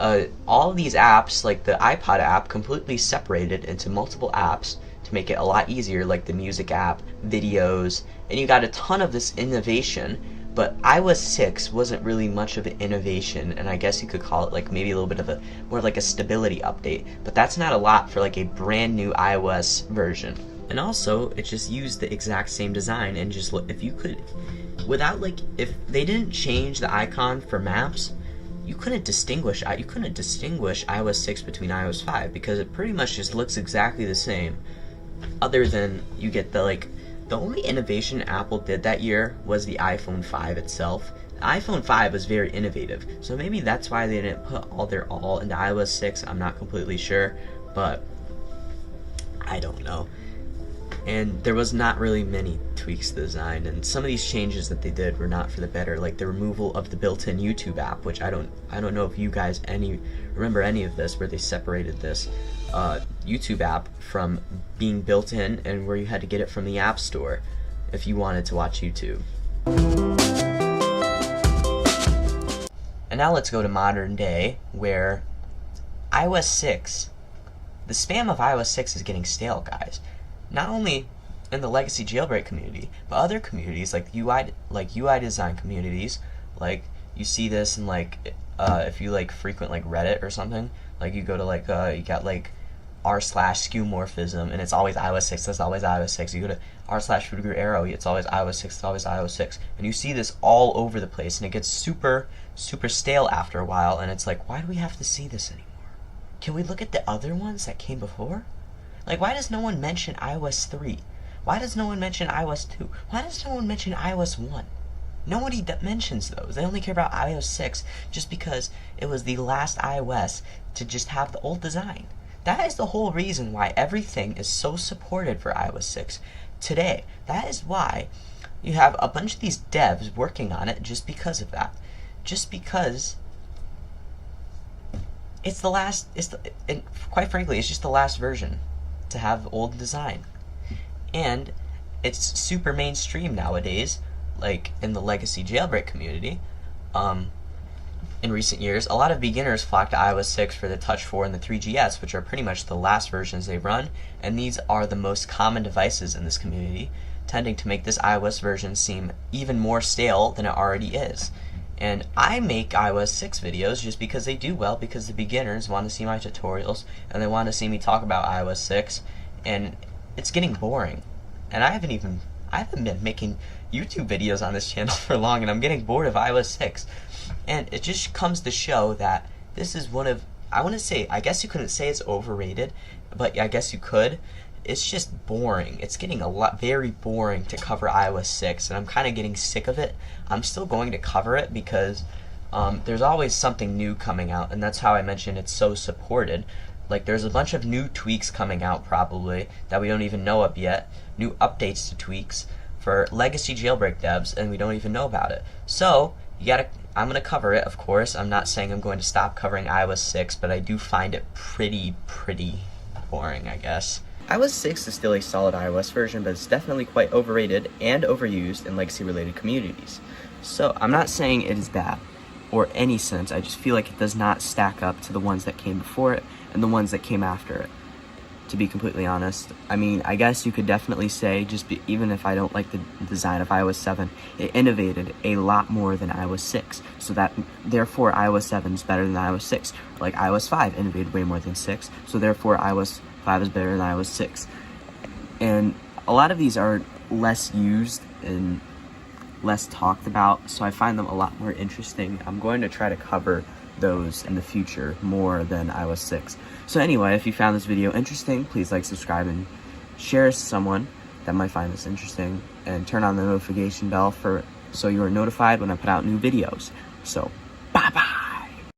all of these apps, like the iPod app, completely separated into multiple apps to make it a lot easier, like the music app, videos, and you got a ton of this innovation. But iOS 6 wasn't really much of an innovation, and I guess you could call it like maybe a little bit of a more like a stability update, but that's not a lot for like a brand new iOS version. And also, it just used the exact same design, and just look, if you could, without like, if they didn't change the icon for maps, you couldn't distinguish iOS 6 between iOS 5, because it pretty much just looks exactly the same, other than you get the only innovation Apple did that year was the iPhone 5 itself. The iPhone 5 was very innovative, so maybe that's why they didn't put all their all into iOS 6. I'm not completely sure, but I don't know. And there was not really many tweaks to the design, and some of these changes that they did were not for the better, like the removal of the built-in YouTube app, which I don't know if you guys remember any of this, where they separated this YouTube app from being built in, and where you had to get it from the App Store if you wanted to watch YouTube. And now let's go to modern day, where iOS 6, the spam of iOS 6 is getting stale, guys. Not only in the legacy jailbreak community, but other communities like UI design communities. Like you see this in like if you like frequent like Reddit or something, like you go to like you got like r/skeuomorphism, and it's always iOS 6. That's always iOS 6. You go to r/Rudiger Arrow, it's always iOS 6. It's always iOS 6, and you see this all over the place, and it gets super stale after a while. And it's like, why do we have to see this anymore? Can we look at the other ones that came before? Like, why does no one mention iOS 3? Why does no one mention iOS 2? Why does no one mention iOS 1? Nobody mentions those. They only care about iOS 6 just because it was the last iOS to just have the old design. That is the whole reason why everything is so supported for iOS 6 today. That is why you have a bunch of these devs working on it just because of that. Just because it's the last, and quite frankly, it's just the last version to have old design, and it's super mainstream nowadays, like in the legacy jailbreak community. In recent years, a lot of beginners flock to iOS 6 for the Touch 4 and the 3GS, which are pretty much the last versions they run, and these are the most common devices in this community, tending to make this iOS version seem even more stale than it already is. And I make iOS 6 videos just because they do well, because the beginners want to see my tutorials, and they want to see me talk about iOS 6, and it's getting boring. And I haven't been making YouTube videos on this channel for long, and I'm getting bored of iOS 6. And it just comes to show that this is one of, I want to say, I guess you couldn't say it's overrated, but I guess you could. It's just boring. It's getting very boring to cover iOS 6, and I'm kind of getting sick of it. I'm still going to cover it because there's always something new coming out, and that's how I mentioned it's so supported. Like, there's a bunch of new tweaks coming out probably that we don't even know of yet, new updates to tweaks for legacy jailbreak devs, and we don't even know about it. So I'm going to cover it, of course. I'm not saying I'm going to stop covering iOS 6, but I do find it pretty boring, I guess. iOS 6 is still a solid iOS version, but it's definitely quite overrated and overused in legacy-related communities. So I'm not saying it is bad, or any sense. I just feel like it does not stack up to the ones that came before it and the ones that came after it, to be completely honest. I mean, I guess you could definitely say, even if I don't like the design of iOS 7, it innovated a lot more than iOS 6, so that therefore iOS 7 is better than iOS 6. Like iOS 5 innovated way more than 6, so therefore iOS 5 is better than iOS 6. And a lot of these are less used and less talked about, so I find them a lot more interesting. I'm going to try to cover those in the future more than iOS 6. So anyway, if you found this video interesting, please like, subscribe, and share it to someone that might find this interesting, and turn on the notification bell so you are notified when I put out new videos. So, bye-bye!